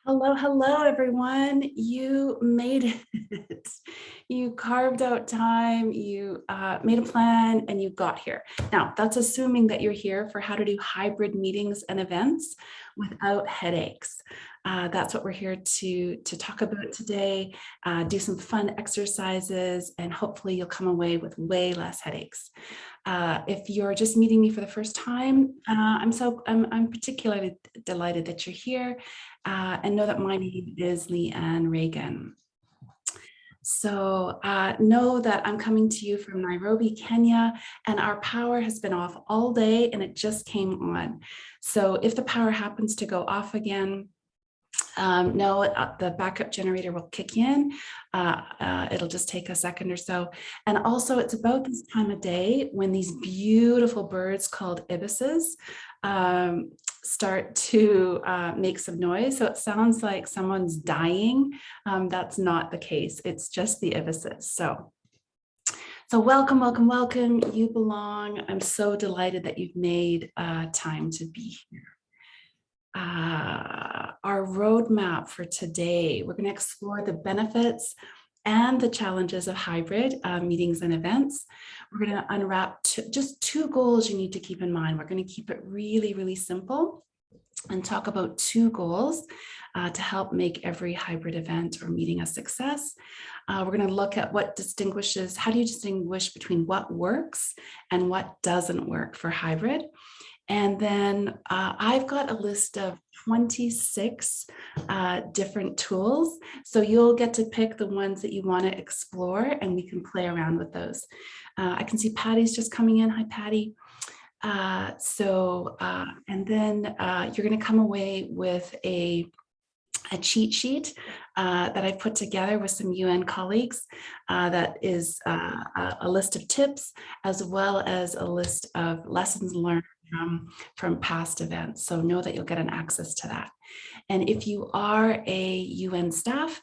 Hello, hello, everyone. You made it. You carved out time, you made a plan, and you got here. Now, that's assuming that you're here for how to do hybrid meetings and events without headaches. That's what we're here to talk about today, do some fun exercises, and hopefully you'll come away with way less headaches. If you're just meeting me for the first time, I'm particularly delighted that you're here, and know that my name is Leanne Reagan. So know that I'm coming to you from Nairobi, Kenya, and our power has been off all day and it just came on. So if the power happens to go off again, no, the backup generator will kick in. It'll just take a second or so. And also it's about this time of day when these beautiful birds called ibises start to make some noise. So it sounds like someone's dying. That's not the case. It's just the ibises. So welcome, welcome, welcome. You belong. I'm so delighted that you've made time to be here. Our roadmap for today, we're going to explore the benefits and the challenges of hybrid meetings and events. We're going to unwrap just two goals you need to keep in mind. We're going to keep it really, really simple and talk about two goals to help make every hybrid event or meeting a success. We're going to look at what distinguishes, how do you distinguish between what works and what doesn't work for hybrid? And then I've got a list of 26 different tools. So you'll get to pick the ones that you want to explore and we can play around with those. I can see Patty's just coming in. Hi, Patty. And then you're going to come away with a cheat sheet that I've put together with some UN colleagues that is a list of tips as well as a list of lessons learned from past events. So know that you'll get an access to that. And if you are a UN staff,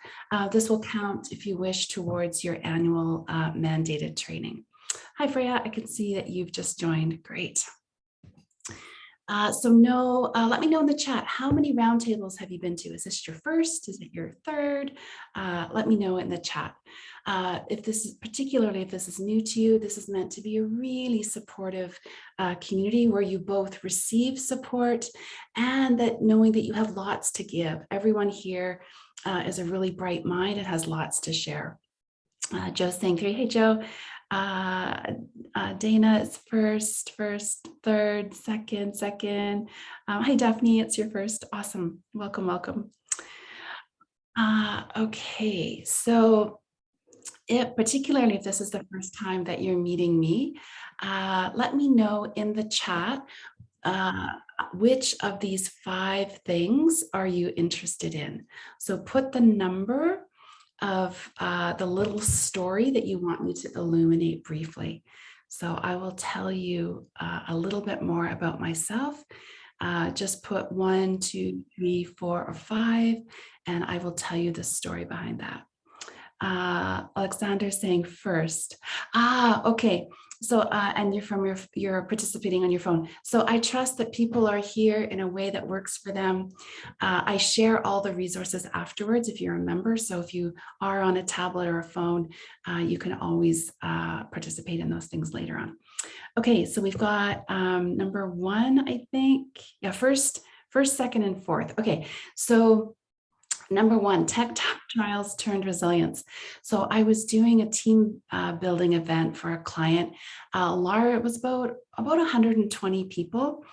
this will count, if you wish, towards your annual mandated training. Hi, Freya, I can see that you've just joined. Great. Let me know in the chat, how many roundtables have you been to? Is this your first? Is it your third? Let me know in the chat. If this is new to you, this is meant to be a really supportive community where you both receive support and that knowing that you have lots to give. Everyone here is a really bright mind and has lots to share. Joe's saying 3. Hey, Joe. Dana is first, third, second. Hi, Daphne, it's your first. Awesome. Welcome, welcome. Okay, so particularly if this is the first time that you're meeting me, let me know in the chat which of these 5 things are you interested in. So put the number of the little story that you want me to illuminate briefly. So I will tell you a little bit more about myself. Just put 1, 2, 3, 4, or 5, and I will tell you the story behind that. Alexander saying first. Okay. So, and you're participating on your phone. So I trust that people are here in a way that works for them. I share all the resources afterwards if you're a member. So if you are on a tablet or a phone, you can always participate in those things later on. Okay, so we've got number 1, I think. Yeah, first, second, and fourth. Okay, so number 1, tech trials turned resilience. So I was doing a team building event for a client. Laura, it was about 120 people.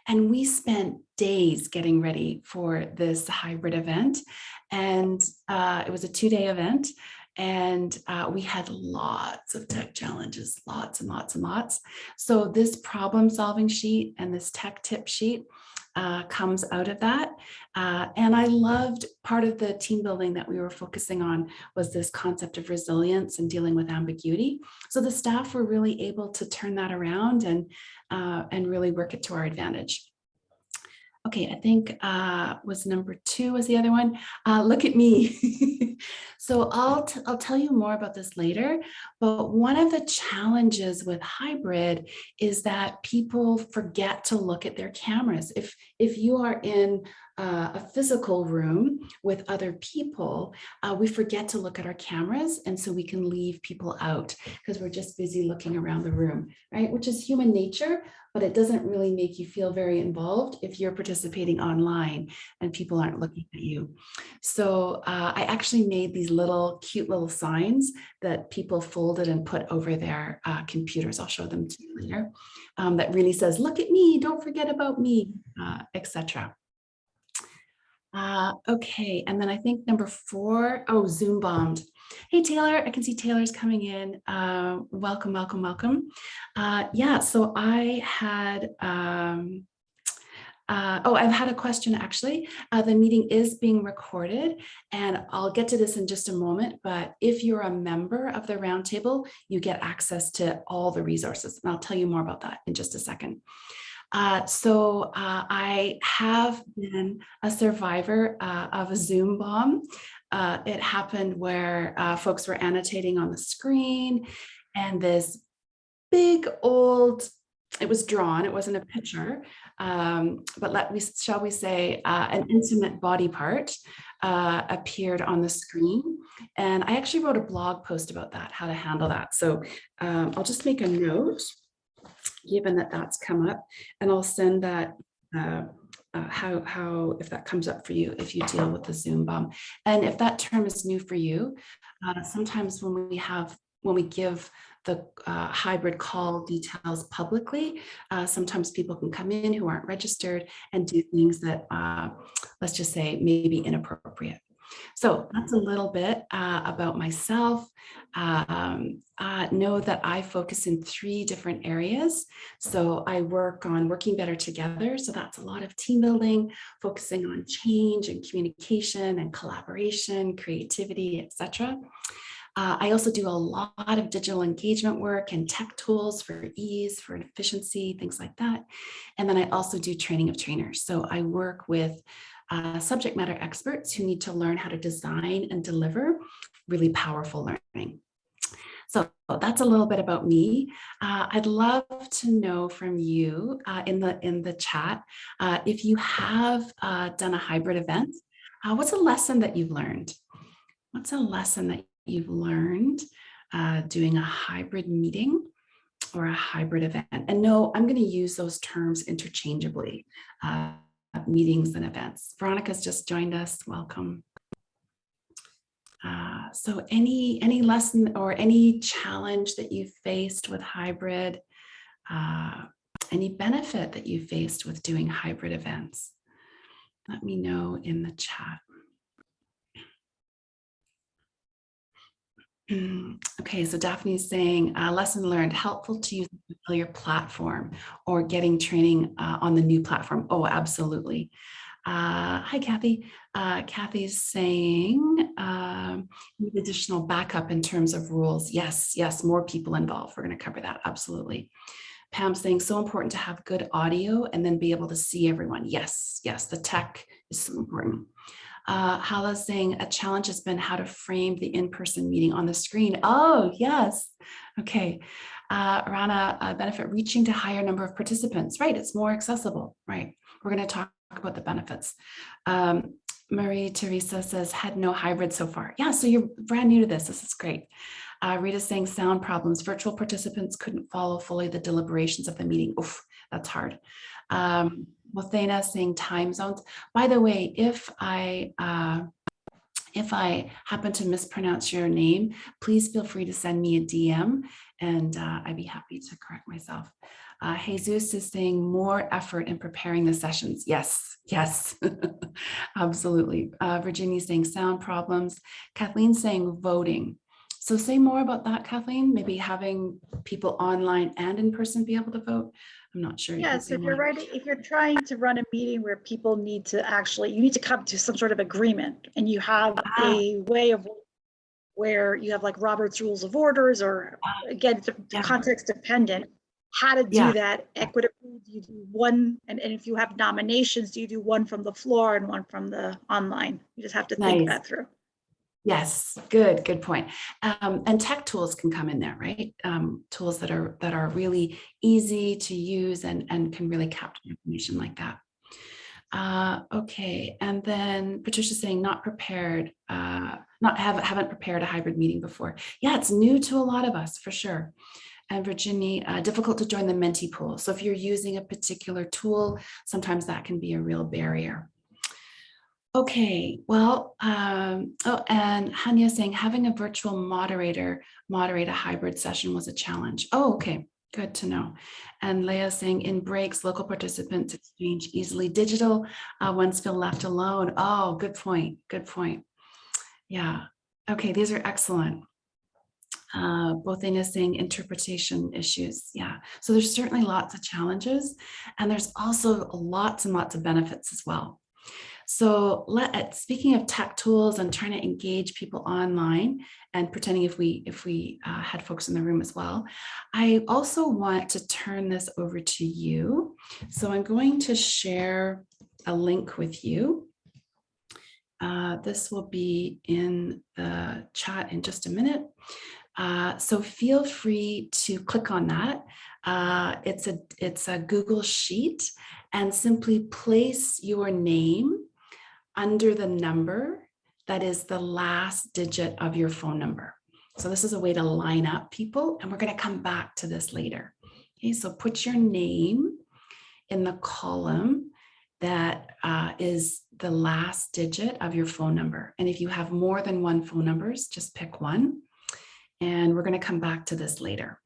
And we spent days getting ready for this hybrid event. And it was a 2-day event. And we had lots of tech challenges, lots and lots and lots. So this problem solving sheet and this tech tip sheet comes out of that. And I loved part of the team building that we were focusing on was this concept of resilience and dealing with ambiguity. So the staff were really able to turn that around and really work it to our advantage. Okay, I think was number 2 was the other one. Look at me. So I'll tell you more about this later, but one of the challenges with hybrid is that people forget to look at their cameras. If you are in a physical room with other people, we forget to look at our cameras. And so we can leave people out because we're just busy looking around the room, right? Which is human nature, but it doesn't really make you feel very involved if you're participating online and people aren't looking at you. So I actually made these little cute little signs that people folded and put over their computers. I'll show them to you later. That really says, look at me, don't forget about me, etc. Okay, and then I think number 4, oh, Zoom bombed. Hey, Taylor, I can see Taylor's coming in. Welcome, welcome, welcome. Yeah, so I had, I've had a question actually. The meeting is being recorded and I'll get to this in just a moment, but if you're a member of the Roundtable, you get access to all the resources. And I'll tell you more about that in just a second. I have been a survivor of a Zoom bomb. It happened where folks were annotating on the screen and this big old, it was drawn, it wasn't a picture, but shall we say, an intimate body part appeared on the screen. And I actually wrote a blog post about that, how to handle that. So I'll just make a note, given that that's come up, and I'll send that how if that comes up for you, if you deal with the Zoom bomb. And if that term is new for you, sometimes when we give the hybrid call details publicly, sometimes people can come in who aren't registered and do things that, let's just say, may be inappropriate. So that's a little bit about myself. Know that I focus in 3 different areas. So I work on working better together. So that's a lot of team building, focusing on change and communication and collaboration, creativity, etc. I also do a lot of digital engagement work and tech tools for ease, for efficiency, things like that. And then I also do training of trainers. So I work with subject matter experts who need to learn how to design and deliver really powerful learning. So that's a little bit about me. I'd love to know from you in the chat if you have done a hybrid event. What's a lesson that you've learned? What's a lesson that you've learned doing a hybrid meeting or a hybrid event? And no, I'm going to use those terms interchangeably. Meetings and events. Veronica's just joined us. Welcome. So any lesson or any challenge that you faced with hybrid, any benefit that you faced with doing hybrid events? Let me know in the chat. Okay, so Daphne's saying, lesson learned, helpful to use a familiar platform or getting training on the new platform. Oh, absolutely. Hi, Kathy. Kathy's saying, need additional backup in terms of rules. Yes, yes, more people involved. We're going to cover that. Absolutely. Pam's saying, so important to have good audio and then be able to see everyone. Yes, yes, the tech is so important. Hala's saying a challenge has been how to frame the in-person meeting on the screen. Oh, yes. Okay. Rana, benefit reaching to higher number of participants. Right. It's more accessible. Right. We're going to talk about the benefits. Marie Teresa says, had no hybrid so far. Yeah. So you're brand new to this. This is great. Rita's saying sound problems. Virtual participants couldn't follow fully the deliberations of the meeting. Oof, that's hard. Wathena saying time zones. By the way, if I happen to mispronounce your name, please feel free to send me a DM and I'd be happy to correct myself. Jesus is saying more effort in preparing the sessions. Yes, yes, absolutely. Virginia's saying sound problems. Kathleen's saying voting. So say more about that, Kathleen, maybe having people online and in person be able to vote. I'm not sure. Yes, if you're trying to run a meeting where people need to actually, you need to come to some sort of agreement and you have a way of where you have like Robert's Rules of Orders, or again, context dependent, how to do that equitably. Do you do one, and if you have nominations, do you do one from the floor and one from the online? You just have to think that through. Yes, good point. And tech tools can come in there, right? Tools that are really easy to use and can really capture information like that. Okay, and then Patricia's saying not prepared, haven't prepared a hybrid meeting before. Yeah, it's new to a lot of us for sure. And Virginia, difficult to join the Menti pool. So if you're using a particular tool, sometimes that can be a real barrier. Okay, well, oh, and Hanya saying having a virtual moderator moderate a hybrid session was a challenge. Oh, okay, good to know. And Leah saying in breaks, local participants exchange easily digital, ones feel left alone. Oh, good point, good point. Yeah, okay, these are excellent. Both Ines saying interpretation issues. Yeah, so there's certainly lots of challenges, and there's also lots and lots of benefits as well. So speaking of tech tools and trying to engage people online and pretending if we had folks in the room as well, I also want to turn this over to you. So I'm going to share a link with you. This will be in the chat in just a minute. So feel free to click on that. It's a Google Sheet, and simply place your name under the number that is the last digit of your phone number. So this is a way to line up people, and we're going to come back to this later. Okay, so put your name in the column that is the last digit of your phone number. And if you have more than one phone numbers, just pick one. And we're going to come back to this later.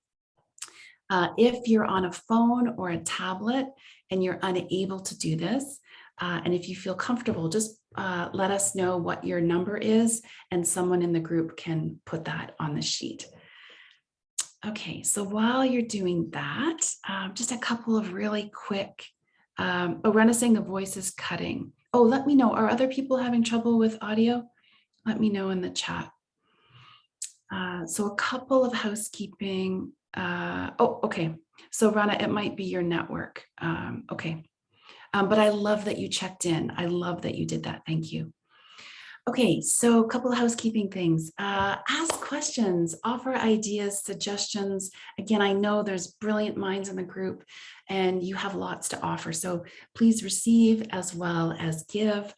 If you're on a phone or a tablet and you're unable to do this, and if you feel comfortable, just let us know what your number is, and someone in the group can put that on the sheet. Okay, so while you're doing that, just a couple of really quick, Rena saying the voice is cutting. Oh, let me know. Are other people having trouble with audio? Let me know in the chat. So a couple of housekeeping. Oh, okay. So Rana, it might be your network. Okay. But I love that you checked in. I love that you did that. Thank you. Okay, so a couple of housekeeping things. Ask questions, offer ideas, suggestions. Again, I know there's brilliant minds in the group and you have lots to offer. So please receive as well as give.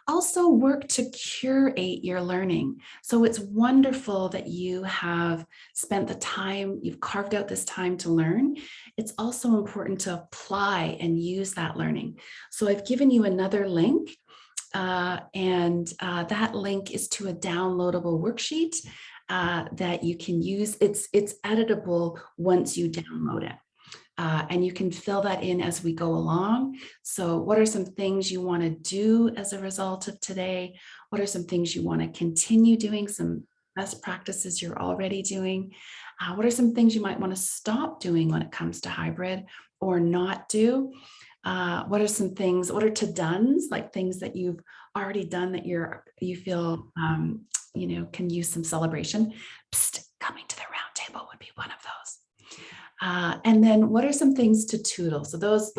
Also work to curate your learning. So it's wonderful that you have spent the time, you've carved out this time to learn. It's also important to apply and use that learning. So I've given you another link, and that link is to a downloadable worksheet that you can use. It's editable once you download it. And you can fill that in as we go along. So what are some things you want to do as a result of today? What are some things you want to continue doing, some best practices you're already doing? What are some things you might want to stop doing when it comes to hybrid or not do? What are some things, what are to-dones, like things that you've already done that you feel can use some celebration? Psst, coming to the roundtable would be one of those. And then what are some things to tootle? So those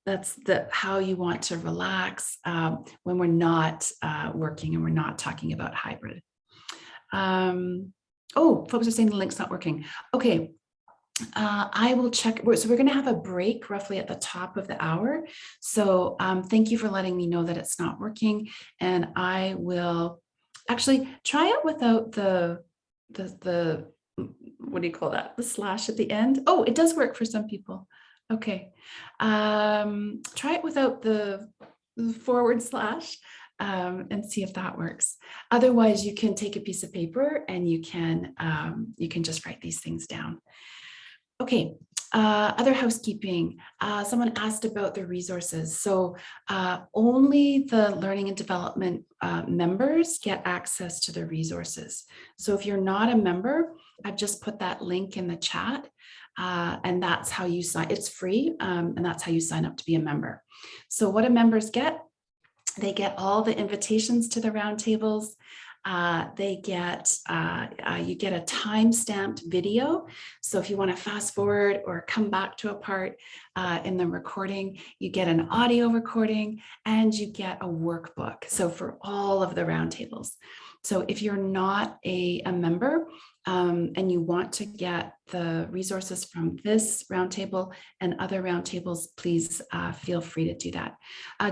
that's how you want to relax when we're not working and we're not talking about hybrid. Oh, folks are saying the link's not working. Okay, I will check. So we're going to have a break roughly at the top of the hour. So thank you for letting me know that it's not working. And I will actually try it without the what do you call that? The slash at the end. Oh, it does work for some people. Okay. Try it without the forward slash and see if that works. Otherwise, you can take a piece of paper and you can just write these things down. Okay. Other housekeeping. Someone asked about the resources. So only the learning and development members get access to the resources. So if you're not a member, I've just put that link in the chat, and that's how you sign. It's free, and that's how you sign up to be a member. So what do members get? They get all the invitations to the roundtables. You get a time-stamped video. So if you want to fast forward or come back to a part in the recording, you get an audio recording and you get a workbook. So for all of the roundtables. So if you're not a member, and you want to get the resources from this roundtable and other roundtables, please feel free to do that.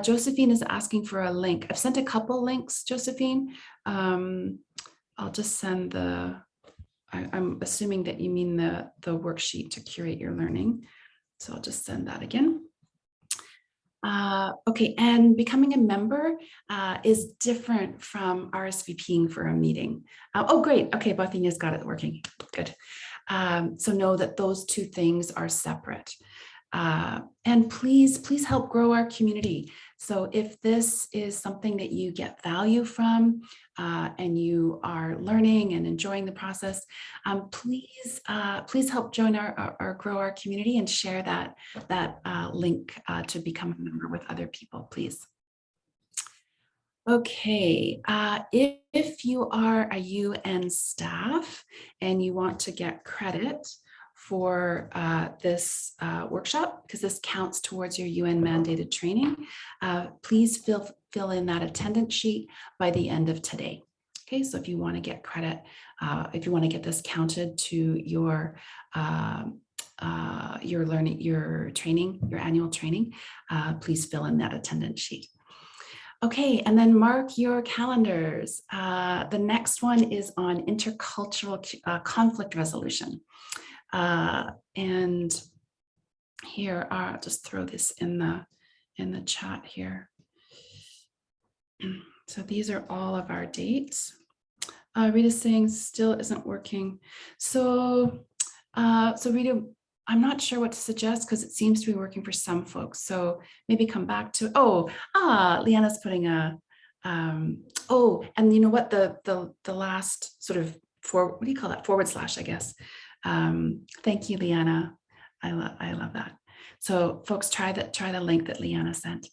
Josephine is asking for a link. I've sent a couple links, Josephine. I'll just send I'm assuming that you mean the worksheet to curate your learning. So I'll just send that again. Okay, and becoming a member is different from RSVPing for a meeting. Oh, great. Okay, Bothinia's got it working. Good. So know that those two things are separate. And please help grow our community. So if this is something that you get value from and you are learning and enjoying the process, please help join our grow our community and share that link to become a member with other people, please. Okay, if you are a UN staff and you want to get credit for this workshop, because this counts towards your UN mandated training, please fill in that attendance sheet by the end of today. Okay, so if you want to get credit, if you want to get this counted to your learning, your training, your annual training, please fill in that attendance sheet. Okay, and then mark your calendars. The next one is on intercultural conflict resolution. And here, I'll just throw this in the chat here. So these are all of our dates. Rita's saying still isn't working. So Rita, I'm not sure what to suggest because it seems to be working for some folks. So maybe come back to, Leanna's putting a, and you know what, the last sort of what do you call that? Forward slash, I guess. Thank you, Leanna. I love that. So folks, try the link that Leanna sent.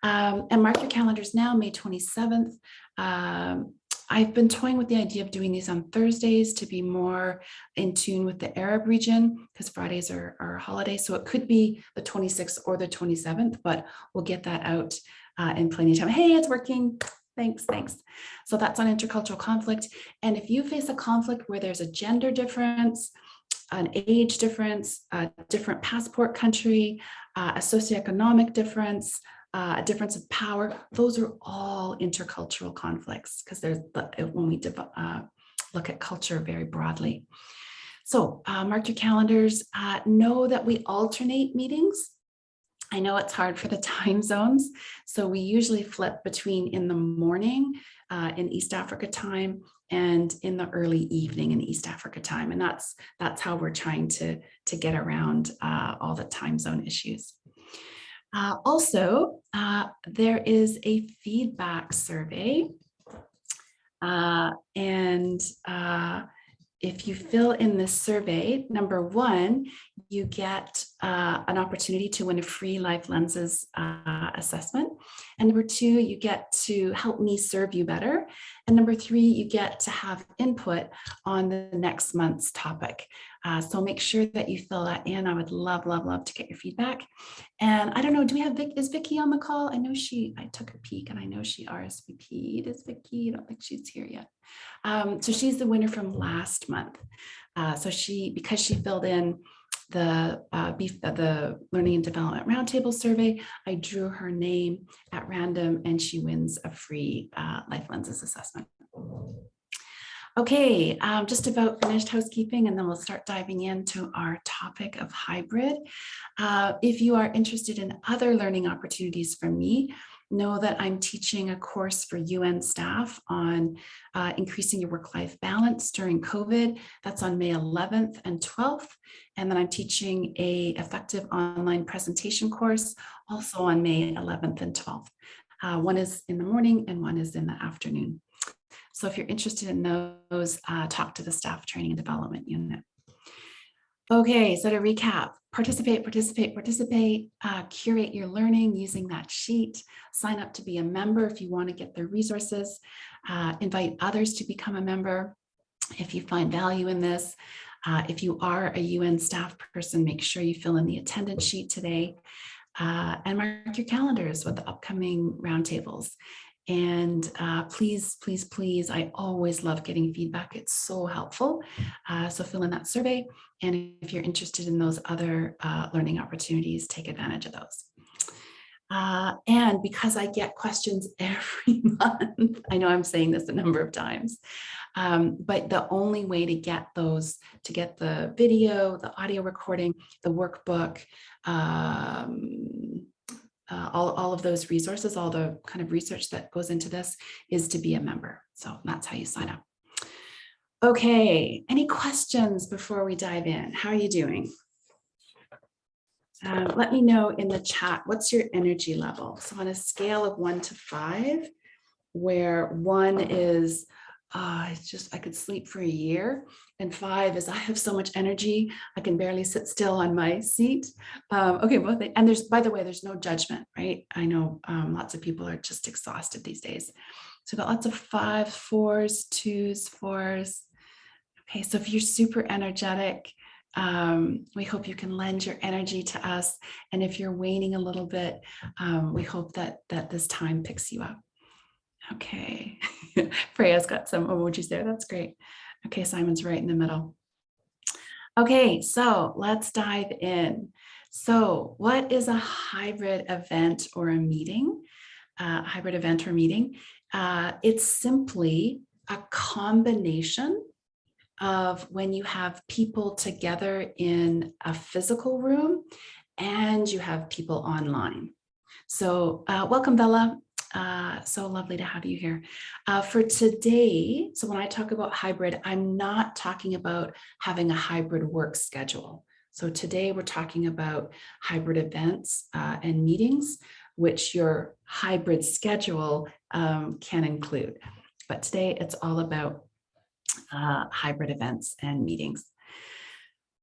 And mark your calendars now, May 27th. I've been toying with the idea of doing these on Thursdays to be more in tune with the Arab region because Fridays are a holiday. So it could be the 26th or the 27th, but we'll get that out in plenty of time. Hey, it's working. Thanks. So that's on intercultural conflict. And if you face a conflict where there's a gender difference, an age difference, a different passport country, a socioeconomic difference, a difference of power, those are all intercultural conflicts because there's when we look at culture very broadly. So mark your calendars. Know that we alternate meetings. I know it's hard for the time zones, so we usually flip between in the morning in East Africa time and in the early evening in East Africa time, and that's how we're trying to get around all the time zone issues. Also, there is a feedback survey, and if you fill in this survey, number one, you get an opportunity to win a free Life Lenses assessment. And number two, you get to help me serve you better. And number three, you get to have input on the next month's topic. So make sure that you fill that in. I would love to get your feedback. And I don't know, do we have is Vicky on the call? I know I took a peek and I know she RSVP'd. Is Vicky? I don't think she's here yet. So she's the winner from last month. So because she filled in the Learning and Development Roundtable survey, I drew her name at random and she wins a free Life Lenses assessment. Okay, just about finished housekeeping and then we'll start diving into our topic of hybrid. If you are interested in other learning opportunities from me, know that I'm teaching a course for UN staff on increasing your work-life balance during COVID. That's on May 11th and 12th. And then I'm teaching a effective online presentation course also on May 11th and 12th. One is in the morning and one is in the afternoon. So if you're interested in those, talk to the Staff Training and Development Unit. Okay, so to recap, participate, curate your learning using that sheet, sign up to be a member if you want to get the resources, invite others to become a member if you find value in this. If you are a UN staff person, make sure you fill in the attendance sheet today and mark your calendars with the upcoming roundtables. And please, please, please, I always love getting feedback. It's so helpful. So fill in that survey. And if you're interested in those other learning opportunities, take advantage of those. And because I get questions every month, I know I'm saying this a number of times, but the only way to get those, to get the video, the audio recording, the workbook, all of those resources, all the kind of research that goes into this, is to be a member. So that's how you sign up. Okay, any questions before we dive in? How are you doing? Let me know in the chat, what's your energy level? So on a scale of 1 to 5, where 1 is, it's just, I could sleep for a year, and 5 is, I have so much energy, I can barely sit still on my seat. Okay, well, and there's, by the way, there's no judgment, right? I know lots of people are just exhausted these days. So got lots of 5s, 4s, 2s, 4s. Okay, so if you're super energetic, we hope you can lend your energy to us. And if you're waning a little bit, we hope that this time picks you up. Okay, Freya's got some emojis there. That's great. Okay, Simon's right in the middle. Okay, so let's dive in. So what is a hybrid event or a meeting? Hybrid event or meeting? It's simply a combination of when you have people together in a physical room and you have people online. So welcome, Bella. So lovely to have you here. For today, so when I talk about hybrid, I'm not talking about having a hybrid work schedule. So today we're talking about hybrid events and meetings, which your hybrid schedule can include. But today it's all about hybrid events and meetings.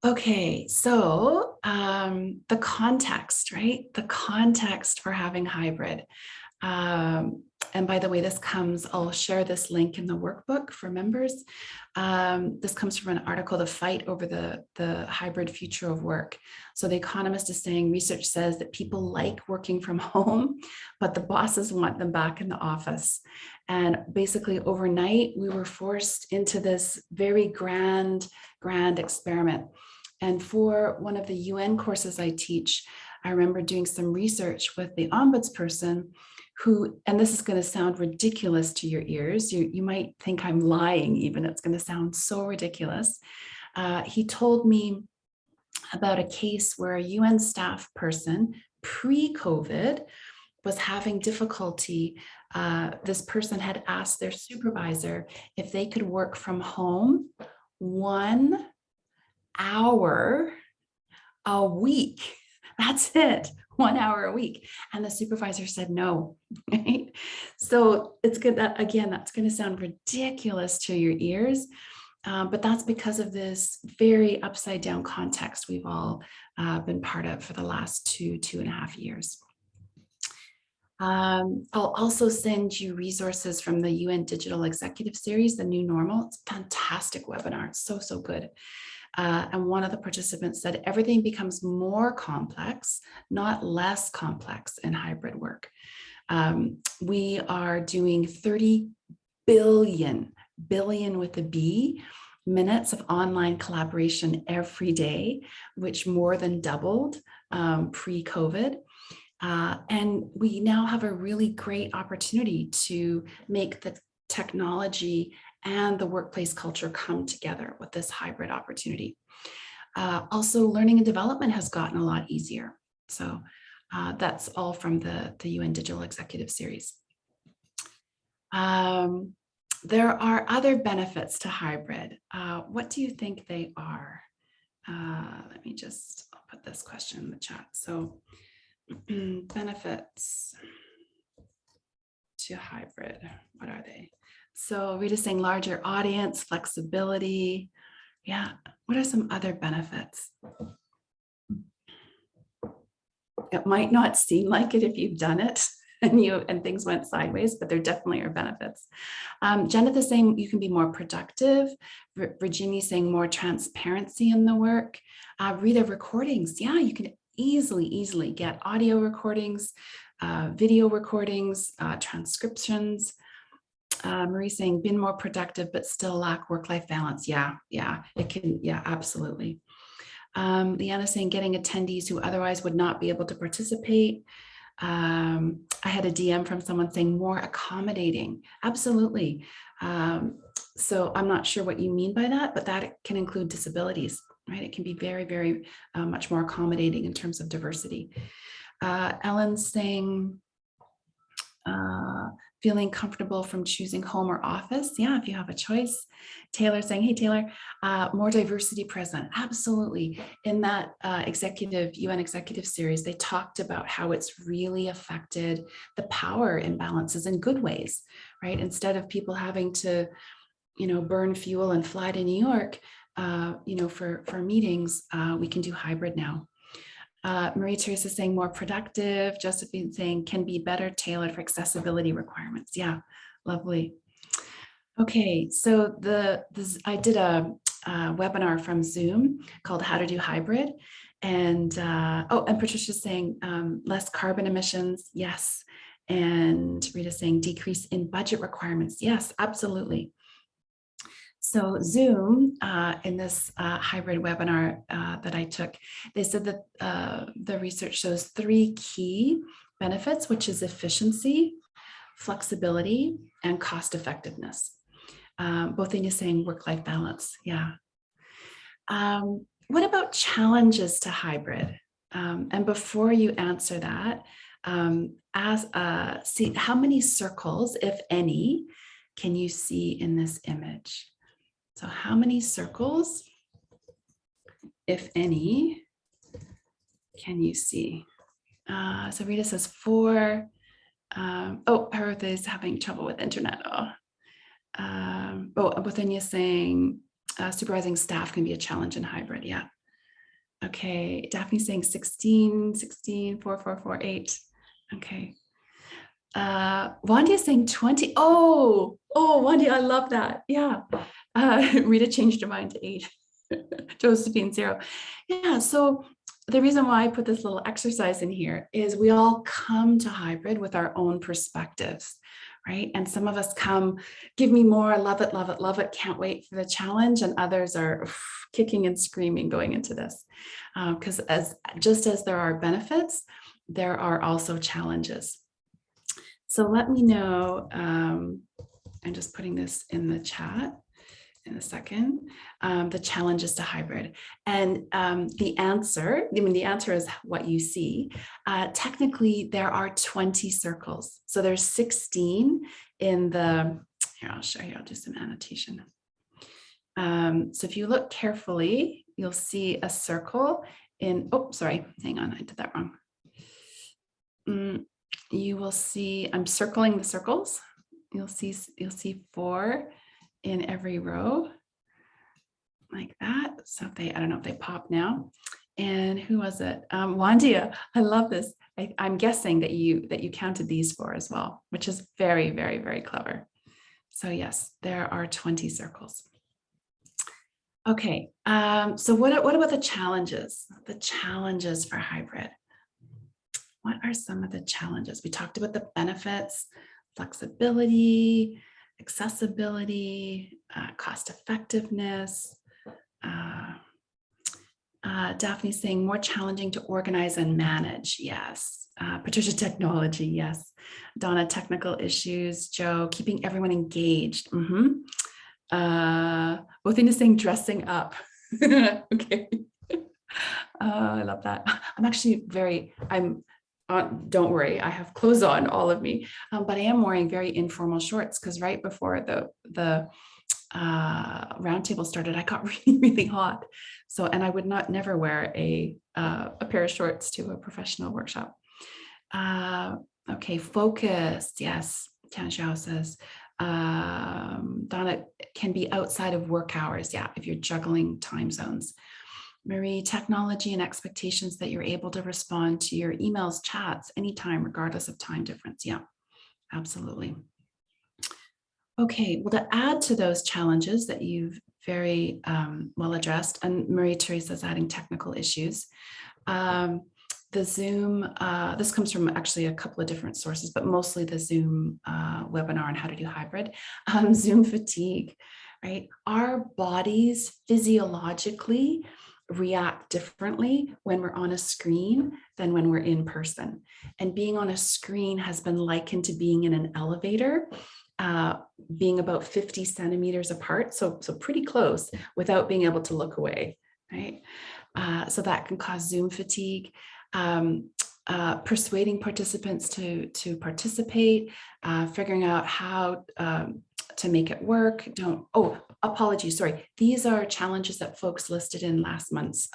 Okay, so the context, right? The context for having hybrid. And by the way, this comes, I'll share this link in the workbook for members. This comes from an article, The Fight Over the Hybrid Future of Work. So The Economist is saying research says that people like working from home, but the bosses want them back in the office. And basically overnight, we were forced into this very grand experiment. And for one of the UN courses I teach, I remember doing some research with the ombudsperson who, and this is going to sound ridiculous to your ears. You might think I'm lying even. It's going to sound so ridiculous. He told me about a case where a UN staff person pre-COVID was having difficulty. This person had asked their supervisor if they could work from home 1 hour a week. That's it. 1 hour a week. And the supervisor said no, right? So it's good that, again, that's going to sound ridiculous to your ears, but that's because of this very upside down context we've all been part of for the last 2.5 years. I'll also send you resources from the UN Digital Executive Series, The New Normal. It's a fantastic webinar. It's so, so good. And one of the participants said everything becomes more complex, not less complex in hybrid work. We are doing 30 billion with a B, minutes of online collaboration every day, which more than doubled pre-COVID. And we now have a really great opportunity to make the technology and the workplace culture come together with this hybrid opportunity. Also, learning and development has gotten a lot easier. So that's all from the UN Digital Executive Series. There are other benefits to hybrid. What do you think they are? Let me just, I'll put this question in the chat. So benefits to hybrid, what are they? So Rita's saying larger audience, flexibility. Yeah, what are some other benefits? It might not seem like it if you've done it and things went sideways, but there definitely are benefits. Jennifer's saying you can be more productive. Virginia's saying more transparency in the work. Rita, recordings. Yeah, you can easily get audio recordings. video recordings, transcriptions. Marie saying, been more productive, but still lack work-life balance. Yeah, it can, absolutely. Leanna saying, getting attendees who otherwise would not be able to participate. I had a DM from someone saying more accommodating. Absolutely. So I'm not sure what you mean by that, but that can include disabilities, right? It can be very, very much more accommodating in terms of diversity. Ellen's saying, feeling comfortable from choosing home or office. Yeah, if you have a choice. Taylor saying, hey, Taylor, more diversity present. Absolutely. In that UN executive series, they talked about how it's really affected the power imbalances in good ways, right? Instead of people having to, burn fuel and fly to New York, for meetings, we can do hybrid now. Marie Teresa saying more productive. Josephine saying can be better tailored for accessibility requirements. Yeah, lovely. Okay, so I did a webinar from Zoom called How to Do Hybrid. And and Patricia's saying less carbon emissions. Yes. And Rita's saying decrease in budget requirements. Yes, absolutely. So Zoom, in this hybrid webinar that I took, they said that the research shows 3 key benefits, which is efficiency, flexibility, and cost effectiveness. Both in you saying work-life balance. Yeah. What about challenges to hybrid? And before you answer that, see how many circles, if any, can you see in this image? So how many circles, if any, can you see? So Rita says 4. Perth is having trouble with internet. Bothania saying supervising staff can be a challenge in hybrid. Yeah. Okay. Daphne saying 16, 4, 4, 4, 8. Okay. Wandia saying 20. Oh, Wandia, I love that. Yeah. Rita changed her mind to 8. Josephine 0. Yeah, so the reason why I put this little exercise in here is we all come to hybrid with our own perspectives, right? And some of us come, give me more, love it, love it, love it, can't wait for the challenge. And others are kicking and screaming going into this. Because just as there are benefits, there are also challenges. So let me know, I'm just putting this in the chat in a second, the challenges to hybrid. And the answer is what you see. Technically, there are 20 circles. So there's 16 in the, here, I'll show you, I'll do some annotation. So if you look carefully, you'll see a circle in, sorry, hang on, I did that wrong. You will see, I'm circling the circles. You'll see 4 in every row like that. So I don't know if they pop now. And who was it? Wandia, I love this. I'm guessing that you counted these 4 as well, which is very, very, very clever. So yes, there are 20 circles. Okay, so what about the challenges? The challenges for hybrid. What are some of the challenges? We talked about the benefits, flexibility, accessibility, cost effectiveness. Daphne's saying more challenging to organize and manage. Yes. Patricia, technology. Yes. Donna, technical issues. Joe, keeping everyone engaged. Bothina saying dressing up. Okay. I love that. I'm actually don't worry, I have clothes on, all of me, but I am wearing very informal shorts because right before the roundtable started, I got really, really hot. So, and I would never wear a pair of shorts to a professional workshop. Okay, focus. Yes, Tian Xiao says. Donna, can be outside of work hours. Yeah, if you're juggling time zones. Marie, technology and expectations that you're able to respond to your emails, chats, anytime, regardless of time difference. Yeah, absolutely. Okay, well, to add to those challenges that you've very well addressed, and Marie Teresa's adding technical issues, the Zoom, this comes from actually a couple of different sources, but mostly the Zoom webinar on how to do hybrid. Zoom fatigue, right? Our bodies physiologically react differently when we're on a screen than when we're in person. And being on a screen has been likened to being in an elevator, being about 50 centimeters apart, so pretty close without being able to look away, right? So that can cause Zoom fatigue. Persuading participants to participate, figuring out how to make it work. Apologies, sorry. These are challenges that folks listed in last month's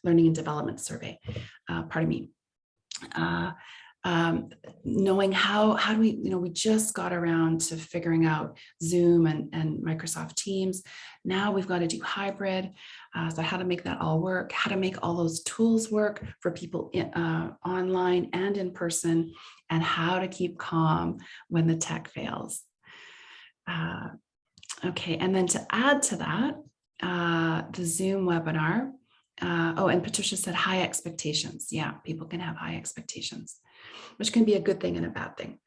Learning and Development Survey. Pardon me. Knowing how do we, we just got around to figuring out Zoom and Microsoft Teams. Now we've got to do hybrid. So how to make that all work, how to make all those tools work for people online and in person, and how to keep calm when the tech fails. Okay, and then to add to that, the Zoom webinar. And Patricia said high expectations. Yeah, people can have high expectations, which can be a good thing and a bad thing.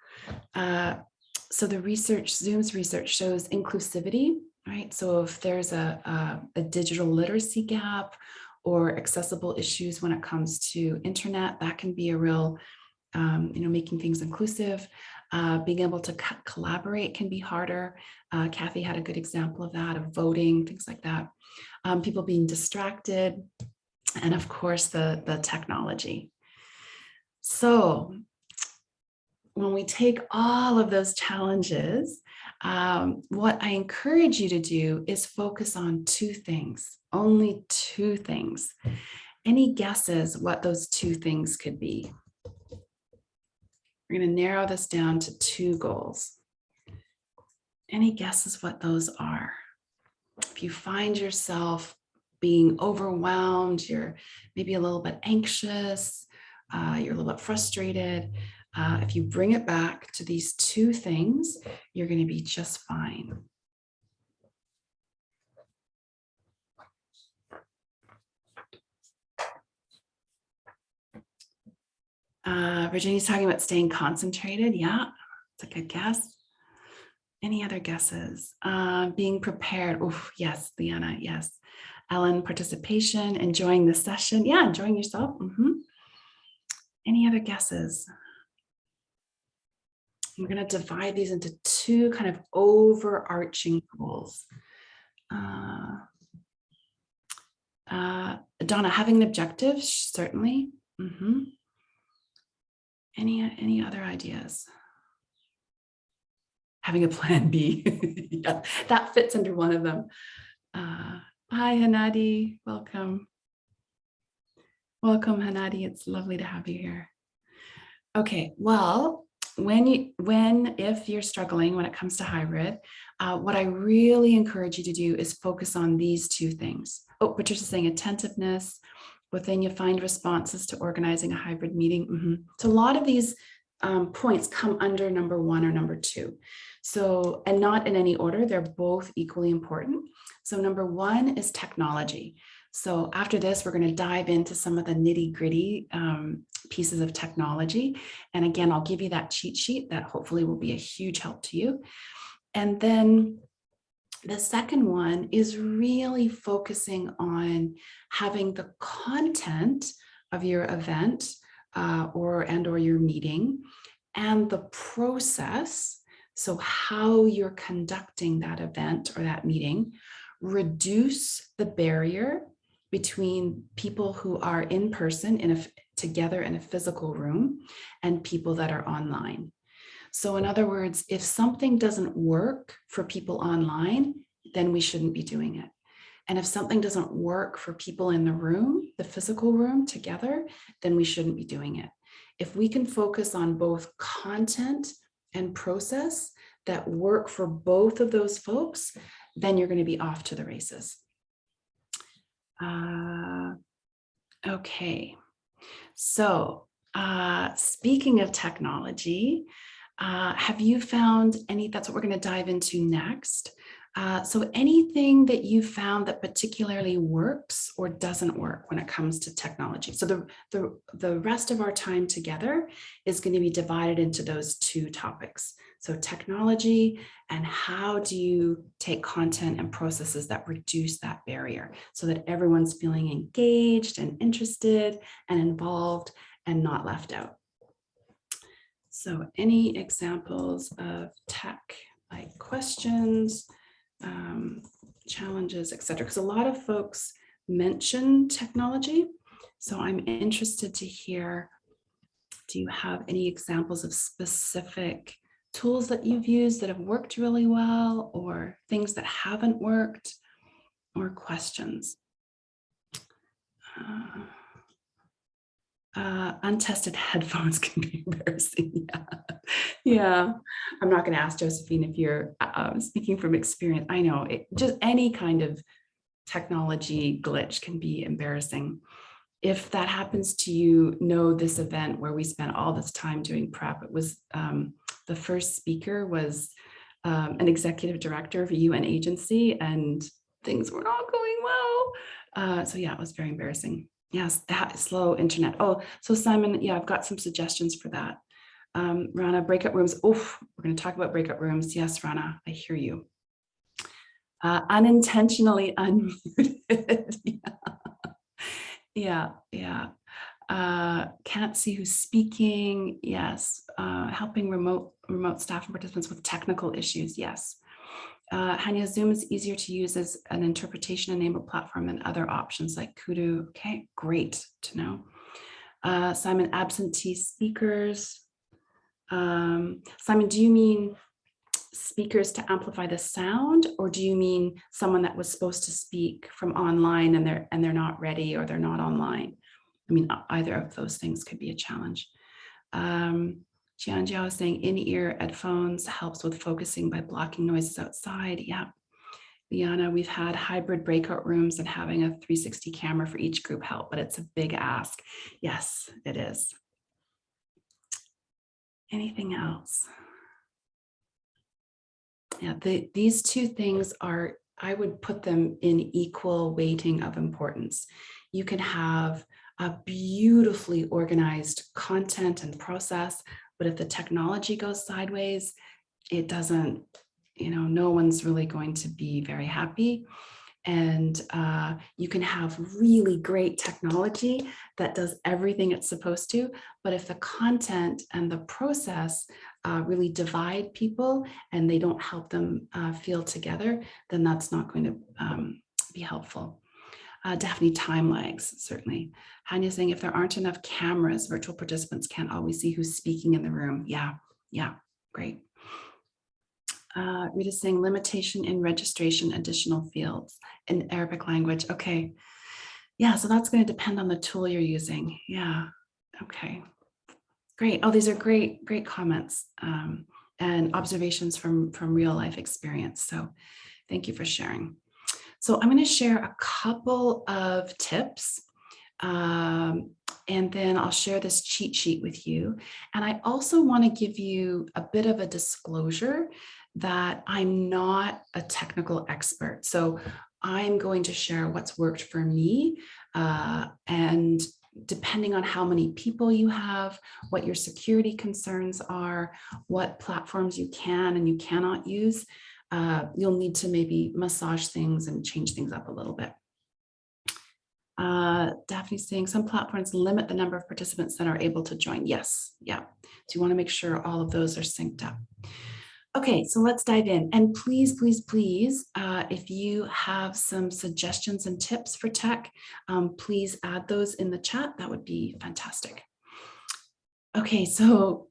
So the research, Zoom's research shows inclusivity, right? So if there's a digital literacy gap or accessible issues when it comes to internet, that can be a real, making things inclusive. Being able to collaborate can be harder. Kathy had a good example of that, of voting, things like that. People being distracted, and of course the technology. So when we take all of those challenges, what I encourage you to do is focus on two things, only two things. Any guesses what those two things could be? We're going to narrow this down to two goals. Any guesses what those are? If you find yourself being overwhelmed, you're maybe a little bit anxious, you're a little bit frustrated, if you bring it back to these two things, you're going to be just fine. Virginia's talking about staying concentrated. Yeah, it's a good guess. Any other guesses? Being prepared. Oh, yes, Leanna, yes. Ellen, participation, enjoying the session. Yeah, enjoying yourself. Any other guesses? We're going to divide these into two kind of overarching goals. Donna, having an objective, certainly. Any other ideas? Having a plan B. Yeah, that fits under one of them. Hi, Hanadi, welcome. Welcome, Hanadi, it's lovely to have you here. Okay, well, if you're struggling when it comes to hybrid, what I really encourage you to do is focus on these two things. Oh, Patricia's saying attentiveness. Within you find responses to organizing a hybrid meeting. So a lot of these points come under number one or number two. So, and not in any order, they're both equally important. So number one is technology. So after this, we're going to dive into some of the nitty-gritty pieces of technology. And again, I'll give you that cheat sheet that hopefully will be a huge help to you. And then the second one is really focusing on having the content of your event or your meeting and the process. So how you're conducting that event or that meeting, reduce the barrier between people who are in person together in a physical room and people that are online. So in other words, if something doesn't work for people online, then we shouldn't be doing it. And if something doesn't work for people in the room, the physical room together, then we shouldn't be doing it. If we can focus on both content and process that work for both of those folks, then you're going to be off to the races. Okay, so speaking of technology, have you found any, that's what we're going to dive into next. So anything that you found that particularly works or doesn't work when it comes to technology. So the rest of our time together is going to be divided into those two topics. So technology and how do you take content and processes that reduce that barrier so that everyone's feeling engaged and interested and involved and not left out. So any examples of tech, like questions, challenges, etc. Because a lot of folks mention technology. So I'm interested to hear, do you have any examples of specific tools that you've used that have worked really well, or things that haven't worked, or questions? Untested headphones can be embarrassing. Yeah. I'm not going to ask Josephine if you're speaking from experience. I know just any kind of technology glitch can be embarrassing. If that happens to you, know this event where we spent all this time doing prep. It was the first speaker was an executive director of a UN agency, and things were not going well. So yeah, it was very embarrassing. Yes, that slow internet. Oh, so Simon, yeah, I've got some suggestions for that. Rana, breakout rooms. Oh, we're going to talk about breakout rooms. Yes, Rana, I hear you. Unintentionally unmuted. Yeah. Can't see who's speaking. Yes. Helping remote staff and participants with technical issues. Yes. Hanya, Zoom is easier to use as an interpretation-enabled platform than other options like Kudu. Okay, great to know. Simon, absentee speakers. Simon, do you mean speakers to amplify the sound, or do you mean someone that was supposed to speak from online and they're not ready, or they're not online? I mean, either of those things could be a challenge. Jian Jiao is saying in-ear headphones helps with focusing by blocking noises outside. Yeah. Liana, we've had hybrid breakout rooms and having a 360 camera for each group help, but it's a big ask. Yes, it is. Anything else? Yeah, these two things are, I would put them in equal weighting of importance. You can have a beautifully organized content and process, but if the technology goes sideways, it doesn't, no one's really going to be very happy. And you can have really great technology that does everything it's supposed to, but if the content and the process really divide people and they don't help them feel together, then that's not going to be helpful. Daphne, time lags, certainly. Hanya saying if there aren't enough cameras, virtual participants can't always see who's speaking in the room. Yeah, great. Rita saying limitation in registration, additional fields in Arabic language. Okay. Yeah, so that's going to depend on the tool you're using. Yeah. Okay. Great. Oh, these are great comments and observations from real life experience. So thank you for sharing. So I'm going to share a couple of tips and then I'll share this cheat sheet with you. And I also want to give you a bit of a disclosure that I'm not a technical expert. So I'm going to share what's worked for me. And depending on how many people you have, what your security concerns are, what platforms you can and you cannot use, you'll need to maybe massage things and change things up a little bit. Daphne's saying some platforms limit the number of participants that are able to join. Yes, yeah. So you want to make sure all of those are synced up. Okay, so let's dive in. And please, if you have some suggestions and tips for tech, please add those in the chat. That would be fantastic. Okay, so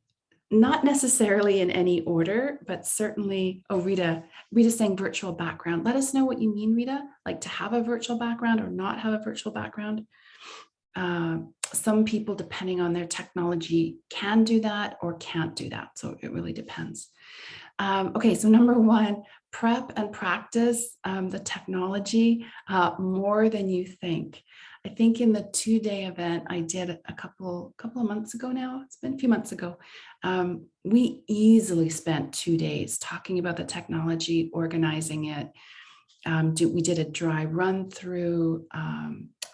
not necessarily in any order, but certainly, oh, Rita's saying virtual background. Let us know what you mean, Rita, like to have a virtual background or not have a virtual background. Some people, depending on their technology, can do that or can't do that. So it really depends. Okay, so number one, prep and practice the technology more than you think. I think in the 2-day event I did a couple of months ago now, it's been a few months ago, we easily spent 2 days talking about the technology, organizing it. We did a dry run through,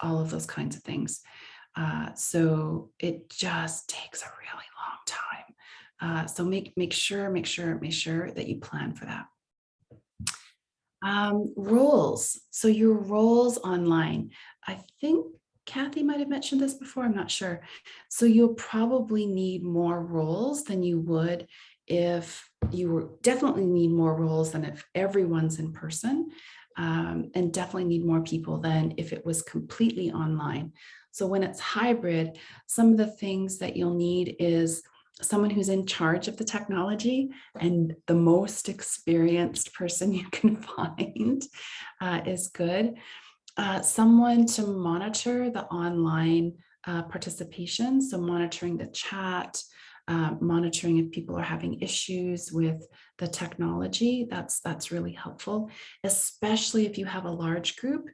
all of those kinds of things. So it just takes a really long time. So make sure that you plan for that. Roles. So your roles online. I think Kathy might have mentioned this before, I'm not sure. So you'll probably need more roles than you would if you were, definitely need more roles than if everyone's in person, and definitely need more people than if it was completely online. So when it's hybrid, some of the things that you'll need is someone who's in charge of the technology, and the most experienced person you can find is good. Someone to monitor the online participation, so monitoring the chat, monitoring if people are having issues with the technology. That's really helpful, especially if you have a large group.